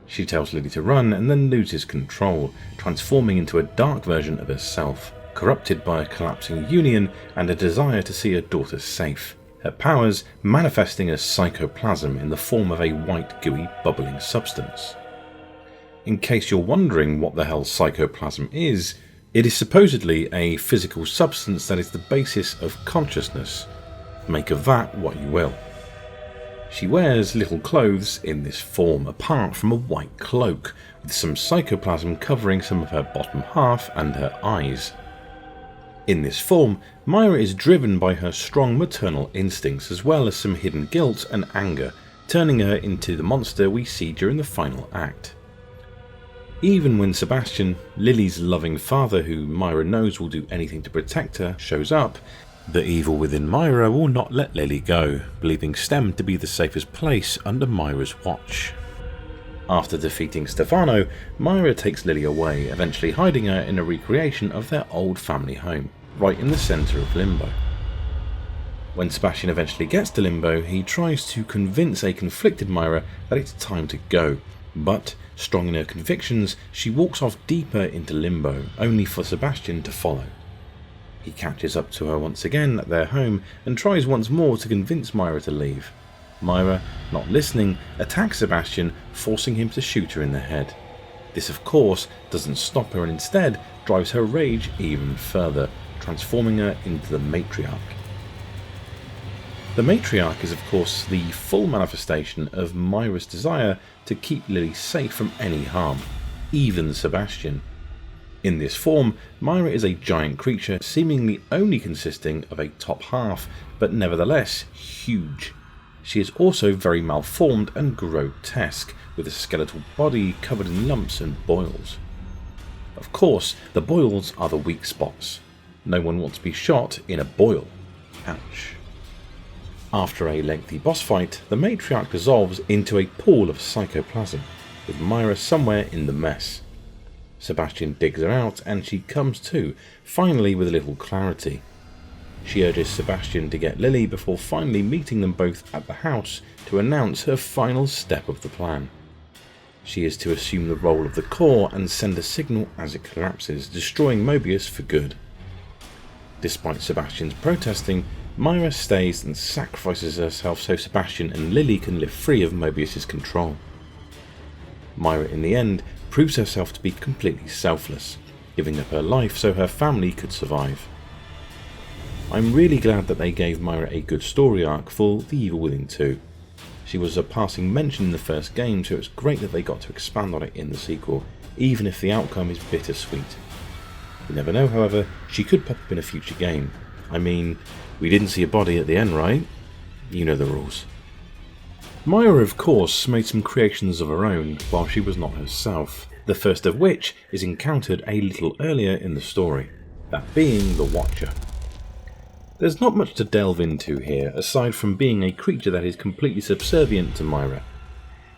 Speaker 2: She tells Lily to run and then loses control, transforming into a dark version of herself, corrupted by a collapsing Union and a desire to see her daughter safe. Her powers manifesting as psychoplasm in the form of a white, gooey, bubbling substance. In case you're wondering what the hell psychoplasm is, it is supposedly a physical substance that is the basis of consciousness. Make of that what you will. She wears little clothes in this form, apart from a white cloak, with some psychoplasm covering some of her bottom half and her eyes. In this form, Myra is driven by her strong maternal instincts as well as some hidden guilt and anger, turning her into the monster we see during the final act. Even when Sebastian, Lily's loving father who Myra knows will do anything to protect her, shows up, the evil within Myra will not let Lily go, believing STEM to be the safest place under Myra's watch. After defeating Stefano, Myra takes Lily away, eventually hiding her in a recreation of their old family home, right in the centre of Limbo. When Sebastian eventually gets to Limbo, he tries to convince a conflicted Myra that it's time to go, but, strong in her convictions, she walks off deeper into Limbo, only for Sebastian to follow. He catches up to her once again at their home and tries once more to convince Myra to leave. Myra, not listening, attacks Sebastian, forcing him to shoot her in the head. This of course doesn't stop her and instead drives her rage even further, transforming her into the Matriarch. The Matriarch is of course the full manifestation of Myra's desire to keep Lily safe from any harm, even Sebastian. In this form, Myra is a giant creature seemingly only consisting of a top half, but nevertheless huge. She is also very malformed and grotesque, with a skeletal body covered in lumps and boils. Of course, the boils are the weak spots. No one wants to be shot in a boil. Ouch. After a lengthy boss fight, the Matriarch dissolves into a pool of Psychoplasm, with Myra somewhere in the mess. Sebastian digs her out and she comes to, finally with a little clarity. She urges Sebastian to get Lily before finally meeting them both at the house to announce her final step of the plan. She is to assume the role of the core and send a signal as it collapses, destroying MOBIUS for good. Despite Sebastian's protesting, Myra stays and sacrifices herself so Sebastian and Lily can live free of MOBIUS's control. Myra in the end proves herself to be completely selfless, giving up her life so her family could survive. I'm really glad that they gave Myra a good story arc for The Evil Within 2. She was a passing mention in the first game, so it's great that they got to expand on it in the sequel, even if the outcome is bittersweet. You never know, however, she could pop up in a future game. I mean, we didn't see a body at the end, right? You know the rules. Myra, of course, made some creations of her own while she was not herself, the first of which is encountered a little earlier in the story, that being the Watcher. There's not much to delve into here, aside from being a creature that is completely subservient to Myra.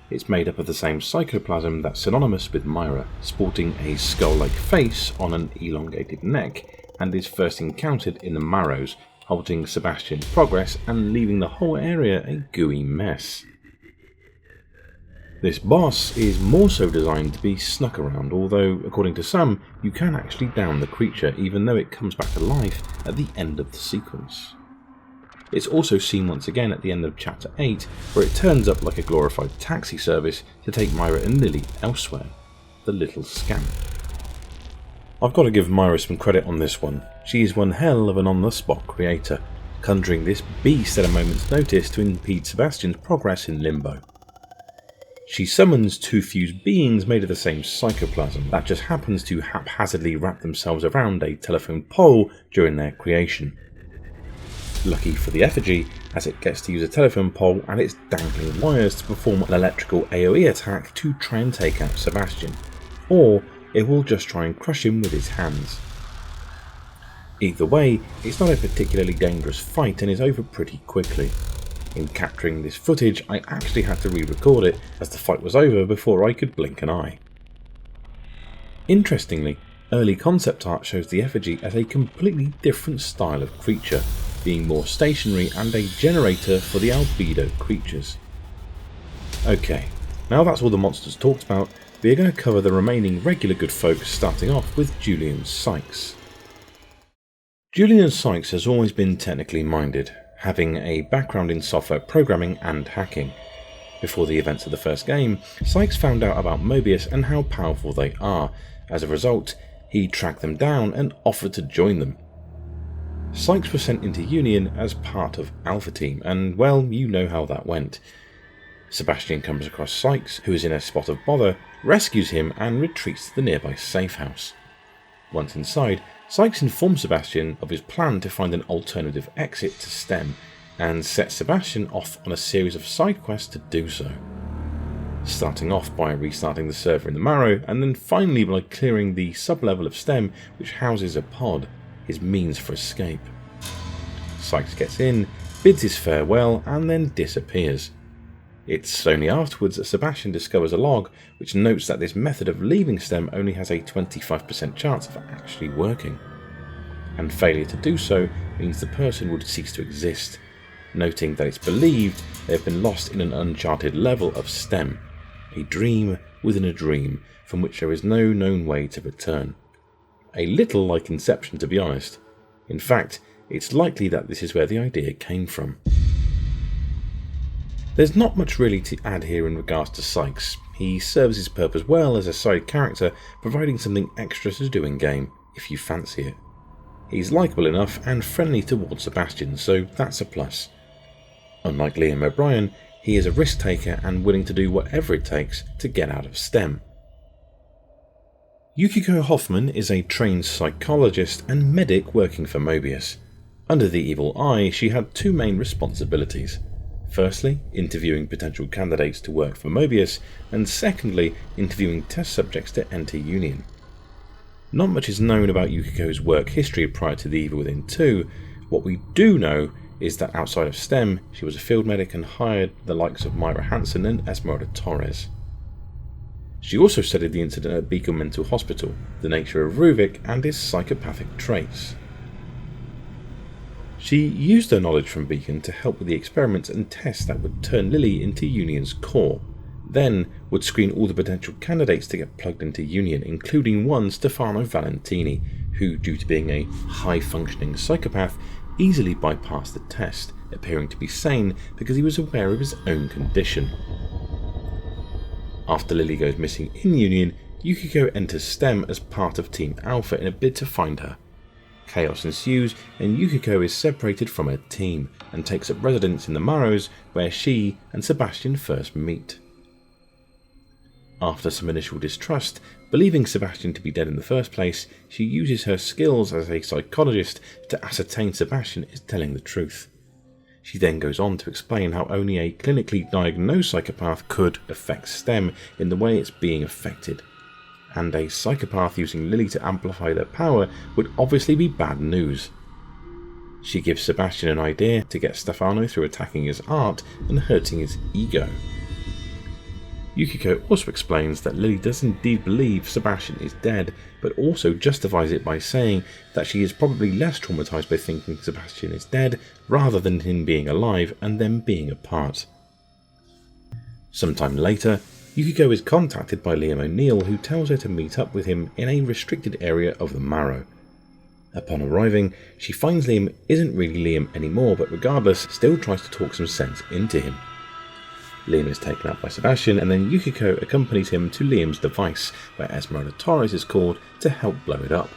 Speaker 2: It's made up of the same psychoplasm that's synonymous with Myra, sporting a skull-like face on an elongated neck, and is first encountered in the Marrows, halting Sebastian's progress and leaving the whole area a gooey mess. This boss is more so designed to be snuck around, although, according to some, you can actually down the creature even though it comes back to life at the end of the sequence. It's also seen once again at the end of Chapter 8, where it turns up like a glorified taxi service to take Myra and Lily elsewhere. The little scamp. I've got to give Myra some credit on this one. She is one hell of an on-the-spot creator, conjuring this beast at a moment's notice to impede Sebastian's progress in Limbo. She summons two fused beings made of the same psychoplasm that just happens to haphazardly wrap themselves around a telephone pole during their creation. Lucky for the Effigy, as it gets to use a telephone pole and its dangling wires to perform an electrical AoE attack to try and take out Sebastian, or it will just try and crush him with its hands. Either way, it's not a particularly dangerous fight and is over pretty quickly. In capturing this footage, I actually had to re-record it as the fight was over before I could blink an eye. Interestingly, early concept art shows the Effigy as a completely different style of creature, being more stationary and a generator for the Albedo creatures. Okay, now that's all the monsters talked about, we are going to cover the remaining regular good folk, starting off with Julian Sykes. Julian Sykes has always been technically minded, having a background in software programming and hacking. Before the events of the first game, Sykes found out about MOBIUS and how powerful they are. As a result, he tracked them down and offered to join them. Sykes was sent into Union as part of Alpha Team, and well, you know how that went. Sebastian comes across Sykes, who is in a spot of bother, rescues him and retreats to the nearby safe house. Once inside, Sykes informs Sebastian of his plan to find an alternative exit to STEM, and sets Sebastian off on a series of side quests to do so. Starting off by restarting the server in the Marrow, and then finally by clearing the sub-level of STEM which houses a pod, his means for escape. Sykes gets in, bids his farewell, and then disappears. It's only afterwards that Sebastian discovers a log which notes that this method of leaving STEM only has a 25% chance of actually working, and failure to do so means the person would cease to exist, noting that it's believed they have been lost in an uncharted level of STEM, a dream within a dream from which there is no known way to return. A little like Inception, to be honest. In fact, it's likely that this is where the idea came from. There's not much really to add here in regards to Sykes. He serves his purpose well as a side character, providing something extra to do in game, if you fancy it. He's likeable enough and friendly towards Sebastian, so that's a plus. Unlike Liam O'Brien, he is a risk taker and willing to do whatever it takes to get out of STEM. Yukiko Hoffman is a trained psychologist and medic working for MOBIUS. Under the evil eye, she had two main responsibilities. Firstly, interviewing potential candidates to work for MOBIUS, and secondly, interviewing test subjects to enter Union. Not much is known about Yukiko's work history prior to the Evil Within 2. What we do know is that outside of STEM, she was a field medic and hired the likes of Myra Hanson and Esmeralda Torres. She also studied the incident at Beacon Mental Hospital, the nature of Ruvik and his psychopathic traits. She used her knowledge from Beacon to help with the experiments and tests that would turn Lily into Union's core, then would screen all the potential candidates to get plugged into Union, including one Stefano Valentini, who, due to being a high-functioning psychopath, easily bypassed the test, appearing to be sane because he was aware of his own condition. After Lily goes missing in Union, Yukiko enters STEM as part of Team Alpha in a bid to find her. Chaos ensues, and Yukiko is separated from her team and takes up residence in the Marrows, where she and Sebastian first meet. After some initial distrust, believing Sebastian to be dead in the first place, she uses her skills as a psychologist to ascertain Sebastian is telling the truth. She then goes on to explain how only a clinically diagnosed psychopath could affect STEM in the way it's being affected, and a psychopath using Lily to amplify their power would obviously be bad news. She gives Sebastian an idea to get Stefano through attacking his art and hurting his ego. Yukiko also explains that Lily does indeed believe Sebastian is dead, but also justifies it by saying that she is probably less traumatized by thinking Sebastian is dead rather than him being alive and them being apart. Sometime later, Yukiko is contacted by Liam O'Neill, who tells her to meet up with him in a restricted area of the Marrow. Upon arriving, she finds Liam isn't really Liam anymore, but regardless, still tries to talk some sense into him. Liam is taken out by Sebastian, and then Yukiko accompanies him to Liam's device, where Esmeralda Torres is called to help blow it up.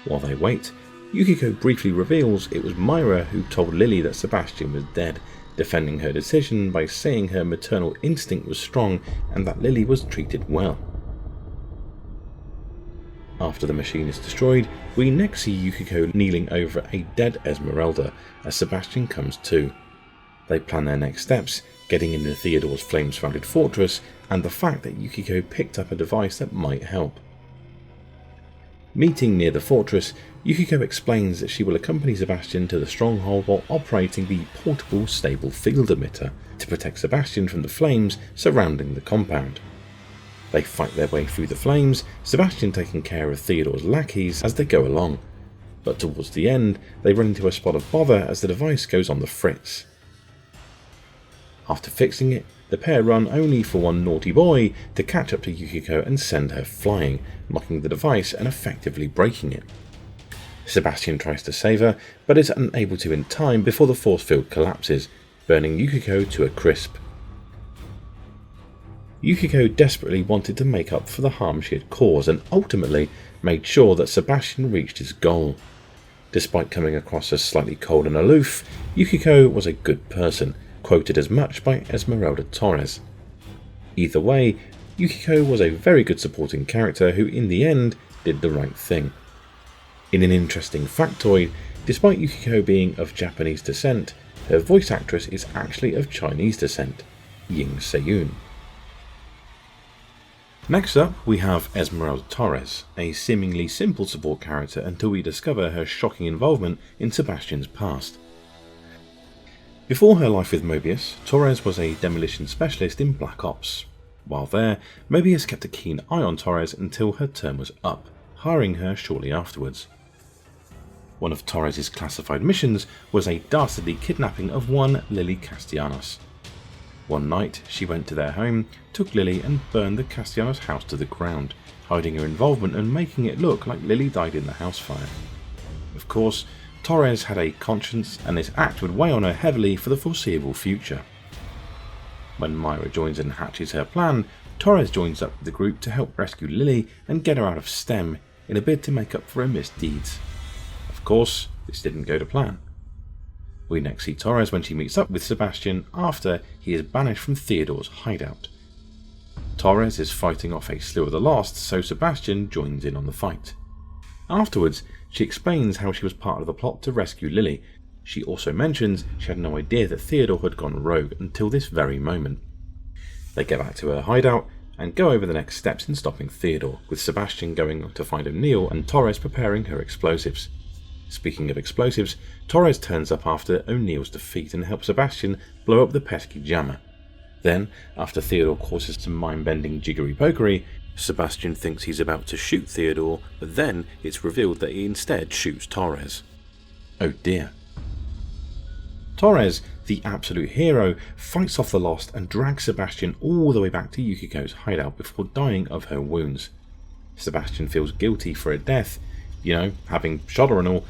Speaker 2: While they wait, Yukiko briefly reveals it was Myra who told Lily that Sebastian was dead, defending her decision by saying her maternal instinct was strong and that Lily was treated well. After the machine is destroyed, we next see Yukiko kneeling over a dead Esmeralda as Sebastian comes to. They plan their next steps, getting into Theodore's flame-surrounded fortress, and the fact that Yukiko picked up a device that might help. Meeting near the fortress, Yukiko explains that she will accompany Sebastian to the stronghold while operating the portable stable field emitter to protect Sebastian from the flames surrounding the compound. They fight their way through the flames, Sebastian taking care of Theodore's lackeys as they go along, but towards the end they run into a spot of bother as the device goes on the fritz. After fixing it, the pair run only for one naughty boy to catch up to Yukiko and send her flying, knocking the device and effectively breaking it. Sebastian tries to save her, but is unable to in time before the force field collapses, burning Yukiko to a crisp. Yukiko desperately wanted to make up for the harm she had caused and ultimately made sure that Sebastian reached his goal. Despite coming across as slightly cold and aloof, Yukiko was a good person, quoted as much by Esmeralda Torres. Either way, Yukiko was a very good supporting character who in the end did the right thing. In an interesting factoid, despite Yukiko being of Japanese descent, her voice actress is actually of Chinese descent, Ying Se-yoon. Next up, we have Esmeralda Torres, a seemingly simple support character until we discover her shocking involvement in Sebastian's past. Before her life with MOBIUS, Torres was a demolition specialist in Black Ops. While there, MOBIUS kept a keen eye on Torres until her term was up, hiring her shortly afterwards. One of Torres' classified missions was a dastardly kidnapping of one Lily Castellanos. One night, she went to their home, took Lily and burned the Castellanos house to the ground, hiding her involvement and making it look like Lily died in the house fire. Of course, Torres had a conscience and this act would weigh on her heavily for the foreseeable future. When Myra joins and hatches her plan, Torres joins up with the group to help rescue Lily and get her out of STEM in a bid to make up for her misdeeds. Of course, this didn't go to plan. We next see Torres when she meets up with Sebastian after he is banished from Theodore's hideout. Torres is fighting off a slew of the lost, so Sebastian joins in on the fight. Afterwards, she explains how she was part of the plot to rescue Lily. She also mentions she had no idea that Theodore had gone rogue until this very moment. They get back to her hideout and go over the next steps in stopping Theodore, with Sebastian going to find O'Neill and Torres preparing her explosives. Speaking of explosives, Torres turns up after O'Neill's defeat and helps Sebastian blow up the pesky jammer. Then, after Theodore causes some mind-bending jiggery-pokery, Sebastian thinks he's about to shoot Theodore, but then it's revealed that he instead shoots Torres. Oh dear. Torres, the absolute hero, fights off the lost and drags Sebastian all the way back to Yukiko's hideout before dying of her wounds. Sebastian feels guilty for her death, having shot her and all,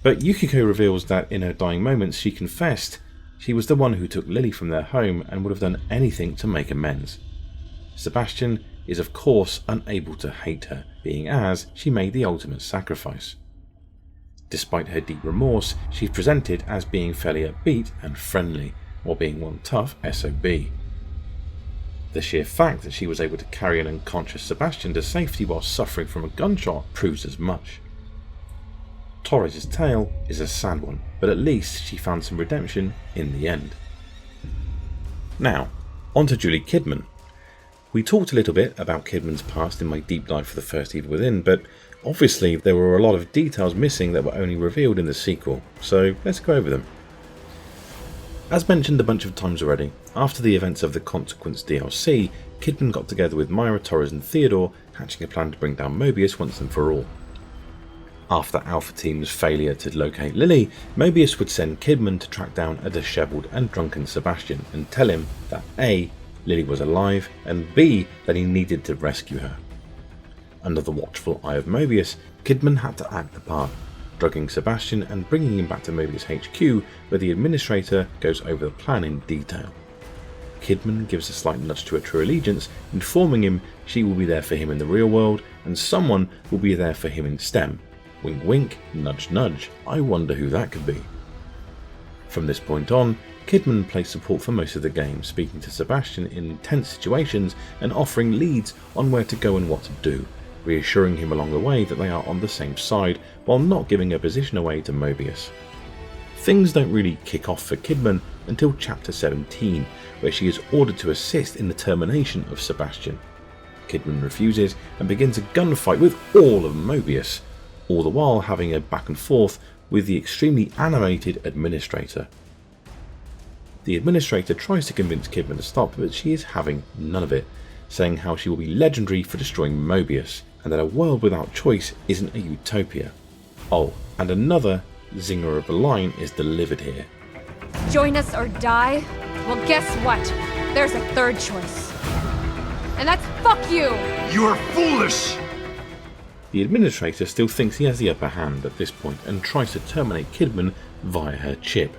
Speaker 2: but Yukiko reveals that in her dying moments she confessed she was the one who took Lily from their home and would have done anything to make amends. Sebastian is of course unable to hate her, being as she made the ultimate sacrifice. Despite her deep remorse, she's presented as being fairly upbeat and friendly, while being one tough SOB. The sheer fact that she was able to carry an unconscious Sebastian to safety while suffering from a gunshot proves as much. Torres' tale is a sad one, but at least she found some redemption in the end. Now, on to Juli Kidman. We talked a little bit about Kidman's past in my deep dive for the first Evil Within, but obviously there were a lot of details missing that were only revealed in the sequel, so let's go over them. As mentioned a bunch of times already, after the events of the Consequence DLC, Kidman got together with Myra, Torres and Theodore, hatching a plan to bring down MOBIUS once and for all. After Alpha Team's failure to locate Lily, MOBIUS would send Kidman to track down a dishevelled and drunken Sebastian and tell him that A, Lily was alive, and B, that he needed to rescue her. Under the watchful eye of MOBIUS, Kidman had to act the part, drugging Sebastian and bringing him back to MOBIUS HQ, where the administrator goes over the plan in detail. Kidman gives a slight nudge to her true allegiance, informing him she will be there for him in the real world, and someone will be there for him in STEM. Wink wink, nudge nudge, I wonder who that could be. From this point on, Kidman plays support for most of the game, speaking to Sebastian in intense situations and offering leads on where to go and what to do, reassuring him along the way that they are on the same side while not giving her position away to MOBIUS. Things don't really kick off for Kidman until chapter 17, where she is ordered to assist in the termination of Sebastian. Kidman refuses and begins a gunfight with all of MOBIUS, all the while having a back and forth with the extremely animated administrator. The administrator tries to convince Kidman to stop, but she is having none of it, saying how she will be legendary for destroying MOBIUS, and that a world without choice isn't a utopia. Oh, and another zinger of a line is delivered here.
Speaker 10: Join us or die? Well, guess what? There's a third choice. And that's fuck you!
Speaker 4: You're foolish!
Speaker 2: The administrator still thinks he has the upper hand at this point and tries to terminate Kidman via her chip,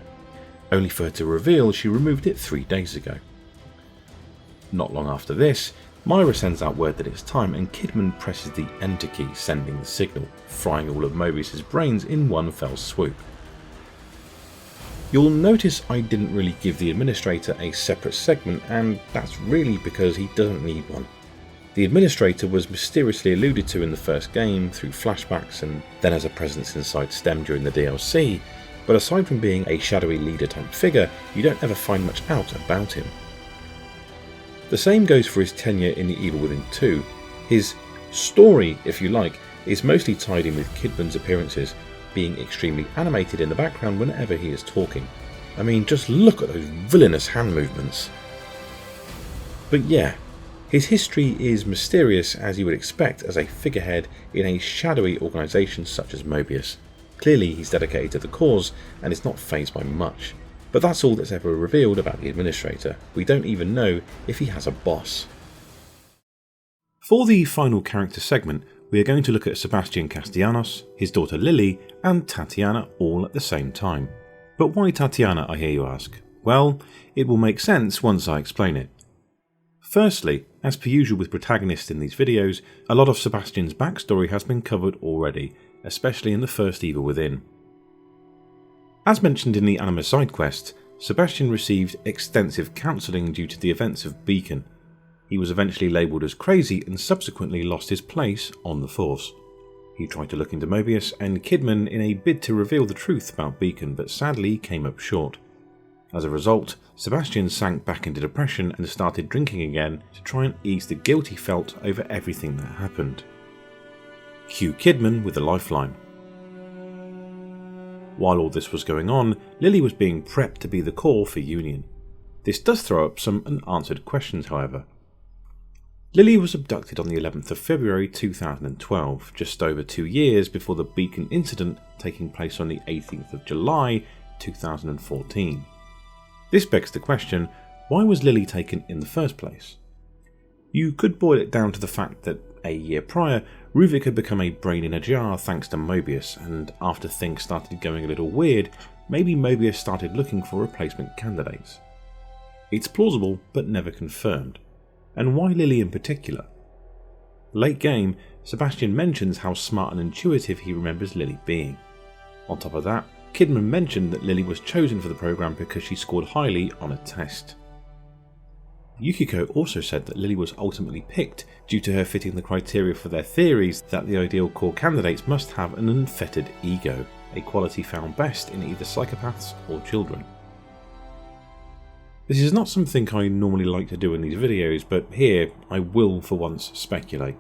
Speaker 2: only for her to reveal she removed it 3 days ago. Not long after this, Myra sends out word that it's time and Kidman presses the enter key, sending the signal, frying all of Mobius's brains in one fell swoop. You'll notice I didn't really give the administrator a separate segment, and that's really because he doesn't need one. The Administrator was mysteriously alluded to in the first game through flashbacks and then as a presence inside STEM during the DLC, but aside from being a shadowy leader type figure, you don't ever find much out about him. The same goes for his tenure in The Evil Within 2. His story, if you like, is mostly tied in with Kidman's appearances, being extremely animated in the background whenever he is talking. I mean, just look at those villainous hand movements. But yeah, his history is mysterious as you would expect as a figurehead in a shadowy organisation such as MOBIUS. Clearly he's dedicated to the cause and is not fazed by much. But that's all that's ever revealed about the Administrator. We don't even know if he has a boss. For the final character segment, we are going to look at Sebastian Castellanos, his daughter Lily, and Tatiana all at the same time. But why Tatiana, I hear you ask? Well, it will make sense once I explain it. Firstly, as per usual with protagonists in these videos, a lot of Sebastian's backstory has been covered already, especially in the first Evil Within. As mentioned in the Anima side quest, Sebastian received extensive counselling due to the events of Beacon. He was eventually labelled as crazy and subsequently lost his place on the Force. He tried to look into MOBIUS and Kidman in a bid to reveal the truth about Beacon, but sadly came up short. As a result, Sebastian sank back into depression and started drinking again to try and ease the guilt he felt over everything that happened. Cue Kidman with a lifeline. While all this was going on, Lily was being prepped to be the core for Union. This does throw up some unanswered questions, however. Lily was abducted on the 11th of February 2012, just over 2 years before the Beacon incident taking place on the 18th of July 2014. This begs the question, why was Lily taken in the first place? You could boil it down to the fact that a year prior, Ruvik had become a brain in a jar thanks to MOBIUS, and after things started going a little weird, maybe MOBIUS started looking for replacement candidates. It's plausible, but never confirmed. And why Lily in particular? Late game, Sebastian mentions how smart and intuitive he remembers Lily being. On top of that, Kidman mentioned that Lily was chosen for the program because she scored highly on a test. Yukiko also said that Lily was ultimately picked due to her fitting the criteria for their theories that the ideal core candidates must have an unfettered ego, a quality found best in either psychopaths or children. This is not something I normally like to do in these videos, but here I will for once speculate.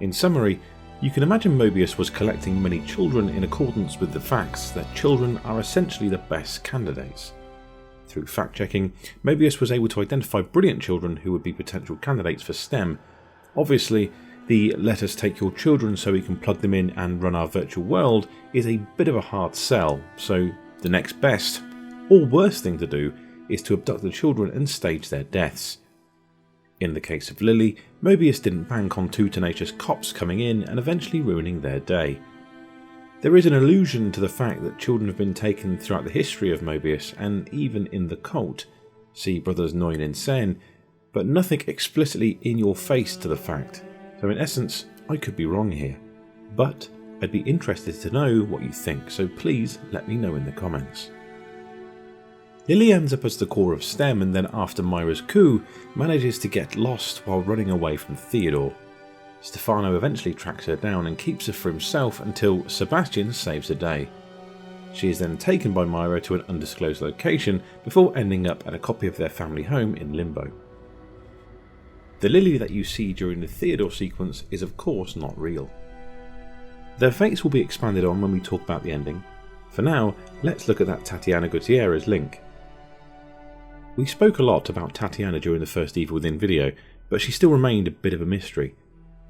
Speaker 2: In summary, you can imagine MOBIUS was collecting many children in accordance with the facts that children are essentially the best candidates. Through fact-checking, MOBIUS was able to identify brilliant children who would be potential candidates for STEM. Obviously, the let us take your children so we can plug them in and run our virtual world is a bit of a hard sell, so the next best, or worst thing to do is to abduct the children and stage their deaths. In the case of Lily, MOBIUS didn't bank on 2 tenacious cops coming in and eventually ruining their day. There is an allusion to the fact that children have been taken throughout the history of MOBIUS and even in the cult, see Brothers Noin and Sen, but nothing explicitly in your face to the fact, so in essence I could be wrong here. But I'd be interested to know what you think, so please let me know in the comments. Lily ends up as the core of STEM and then after Myra's coup manages to get lost while running away from Theodore. Stefano eventually tracks her down and keeps her for himself until Sebastian saves the day. She is then taken by Myra to an undisclosed location before ending up at a copy of their family home in Limbo. The Lily that you see during the Theodore sequence is of course not real. Their fates will be expanded on when we talk about the ending. For now, let's look at that Tatiana Gutierrez link. We spoke a lot about Tatiana during the first Evil Within video, but she still remained a bit of a mystery.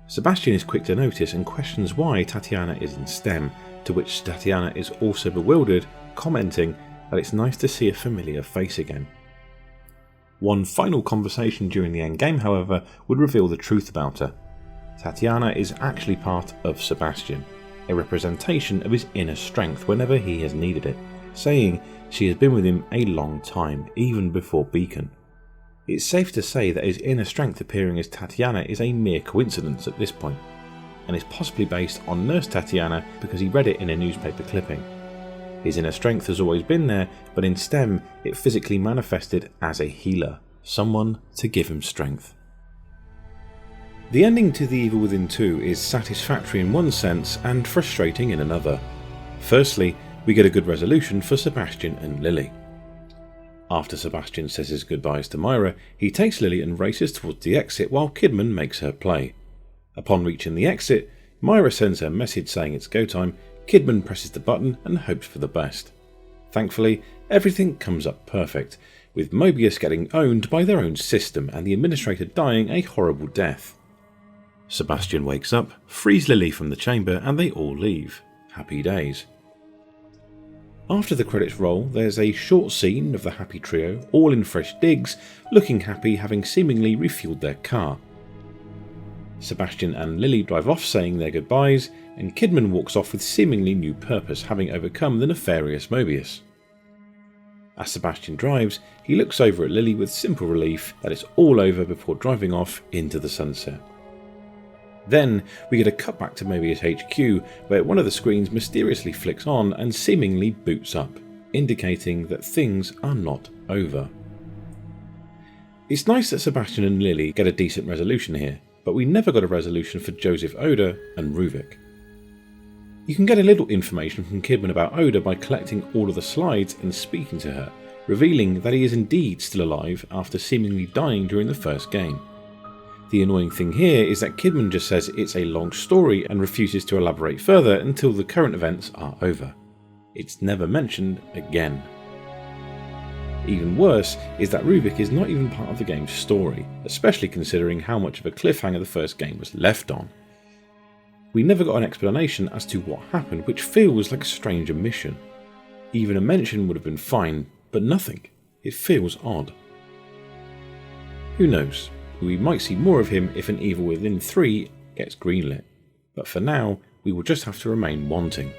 Speaker 2: Sebastian is quick to notice and questions why Tatiana is in STEM, to which Tatiana is also bewildered, commenting that it's nice to see a familiar face again. One final conversation during the endgame, however, would reveal the truth about her. Tatiana is actually part of Sebastian, a representation of his inner strength whenever he has needed it, saying she has been with him a long time, even before Beacon. It's safe to say that his inner strength appearing as Tatiana is a mere coincidence at this point, and is possibly based on Nurse Tatiana because he read it in a newspaper clipping. His inner strength has always been there, but in STEM it physically manifested as a healer, someone to give him strength. The ending to The Evil Within 2 is satisfactory in one sense and frustrating in another. Firstly, we get a good resolution for Sebastian and Lily. After Sebastian says his goodbyes to Myra, he takes Lily and races towards the exit while Kidman makes her play. Upon reaching the exit, Myra sends her a message saying it's go time, Kidman presses the button and hopes for the best. Thankfully, everything comes up perfect, with MOBIUS getting owned by their own system and the administrator dying a horrible death. Sebastian wakes up, frees Lily from the chamber, and they all leave. Happy days. After the credits roll, there's a short scene of the happy trio, all in fresh digs, looking happy, having seemingly refueled their car. Sebastian and Lily drive off saying their goodbyes, and Kidman walks off with seemingly new purpose, having overcome the nefarious MOBIUS. As Sebastian drives, he looks over at Lily with simple relief that it's all over before driving off into the sunset. Then we get a cut back to MOBIUS HQ, where one of the screens mysteriously flicks on and seemingly boots up, indicating that things are not over. It's nice that Sebastian and Lily get a decent resolution here, but we never got a resolution for Joseph Oda and Ruvik. You can get a little information from Kidman about Oda by collecting all of the slides and speaking to her, revealing that he is indeed still alive after seemingly dying during the first game. The annoying thing here is that Kidman just says it's a long story and refuses to elaborate further until the current events are over. It's never mentioned again. Even worse is that Ruvik is not even part of the game's story, especially considering how much of a cliffhanger the first game was left on. We never got an explanation as to what happened, which feels like a strange omission. Even a mention would have been fine, but nothing. It feels odd. Who knows? We might see more of him if An Evil Within 3 gets greenlit, but for now we will just have to remain wanting.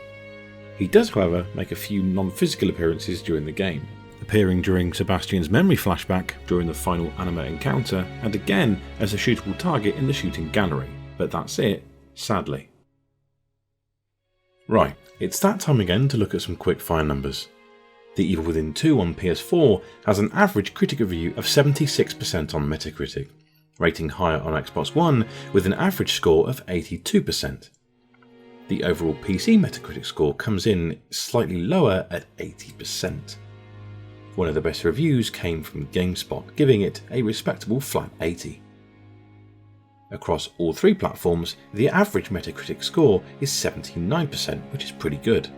Speaker 2: He does, however, make a few non-physical appearances during the game, appearing during Sebastian's memory flashback during the final Anima encounter, and again as a shootable target in the shooting gallery, but that's it, sadly. Right, it's that time again to look at some quick-fire numbers. The Evil Within 2 on PS4 has an average critic review of 76% on Metacritic, rating higher on Xbox One with an average score of 82%. The overall PC Metacritic score comes in slightly lower at 80%. One of the best reviews came from GameSpot, giving it a respectable flat 80. Across all three platforms, the average Metacritic score is 79%, which is pretty good.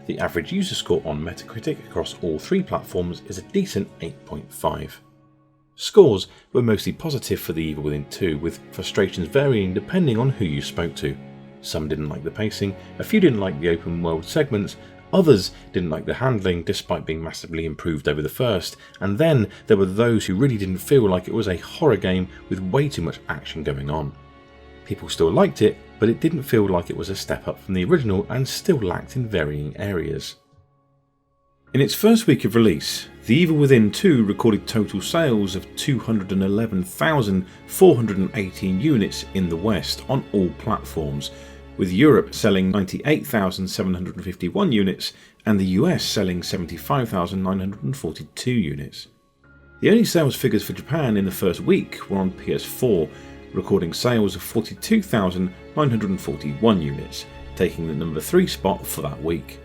Speaker 2: The average user score on Metacritic across all three platforms is a decent 8.5. Scores were mostly positive for The Evil Within 2, with frustrations varying depending on who you spoke to. Some didn't like the pacing, a few didn't like the open world segments, others didn't like the handling despite being massively improved over the first, and then there were those who really didn't feel like it was a horror game with way too much action going on. People still liked it, but it didn't feel like it was a step up from the original and still lacked in varying areas. In its first week of release, The Evil Within 2 recorded total sales of 211,418 units in the West on all platforms, with Europe selling 98,751 units and the US selling 75,942 units. The only sales figures for Japan in the first week were on PS4, recording sales of 42,941 units, taking the number 3 spot for that week.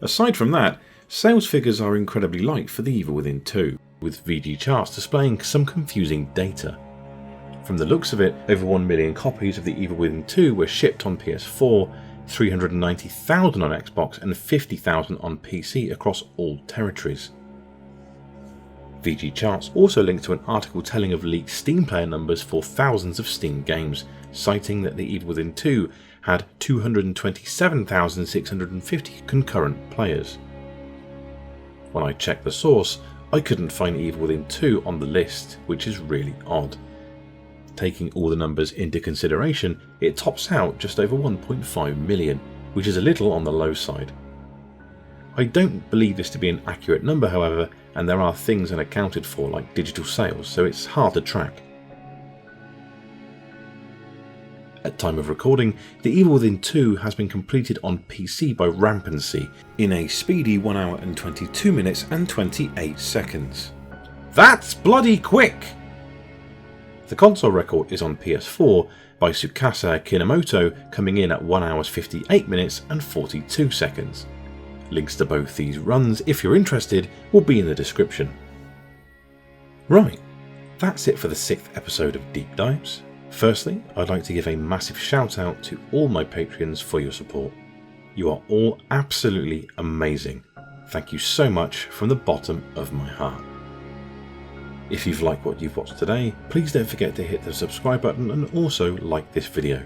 Speaker 2: Aside from that, sales figures are incredibly light for The Evil Within 2, with VG charts displaying some confusing data. From the looks of it, over 1 million copies of The Evil Within 2 were shipped on PS4, 390,000 on Xbox and 50,000 on PC across all territories. VG Charts also linked to an article telling of leaked Steam player numbers for thousands of Steam games, citing that The Evil Within 2 had 227,650 concurrent players. When I checked the source, I couldn't find Evil Within 2 on the list, which is really odd. Taking all the numbers into consideration, it tops out just over 1.5 million, which is a little on the low side. I don't believe this to be an accurate number, however, and there are things unaccounted for like digital sales, so it's hard to track. At time of recording, The Evil Within 2 has been completed on PC by Rampancy in a speedy 1 hour and 22 minutes and 28 seconds. That's bloody quick! The console record is on PS4 by Tsukasa Kinomoto, coming in at 1 hours 58 minutes and 42 seconds. Links to both these runs, if you're interested, will be in the description. Right, that's it for the 6th episode of Deep Dives. Firstly, I'd like to give a massive shout out to all my Patreons for your support. You are all absolutely amazing. Thank you so much from the bottom of my heart. If you've liked what you've watched today, please don't forget to hit the subscribe button and also like this video.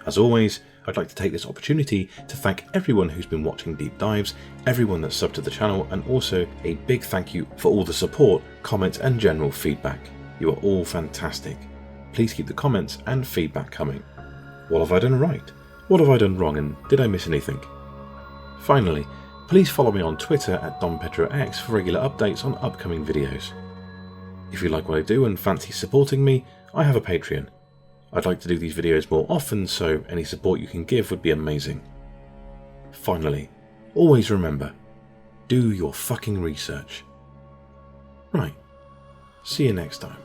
Speaker 2: As always, I'd like to take this opportunity to thank everyone who's been watching Deep Dives, everyone that's subbed to the channel, and also a big thank you for all the support, comments and general feedback. You are all fantastic. Please keep the comments and feedback coming. What have I done right? What have I done wrong, and did I miss anything? Finally, please follow me on Twitter at DonPetroX for regular updates on upcoming videos. If you like what I do and fancy supporting me, I have a Patreon. I'd like to do these videos more often, so any support you can give would be amazing. Finally, always remember, do your fucking research. Right, see you next time.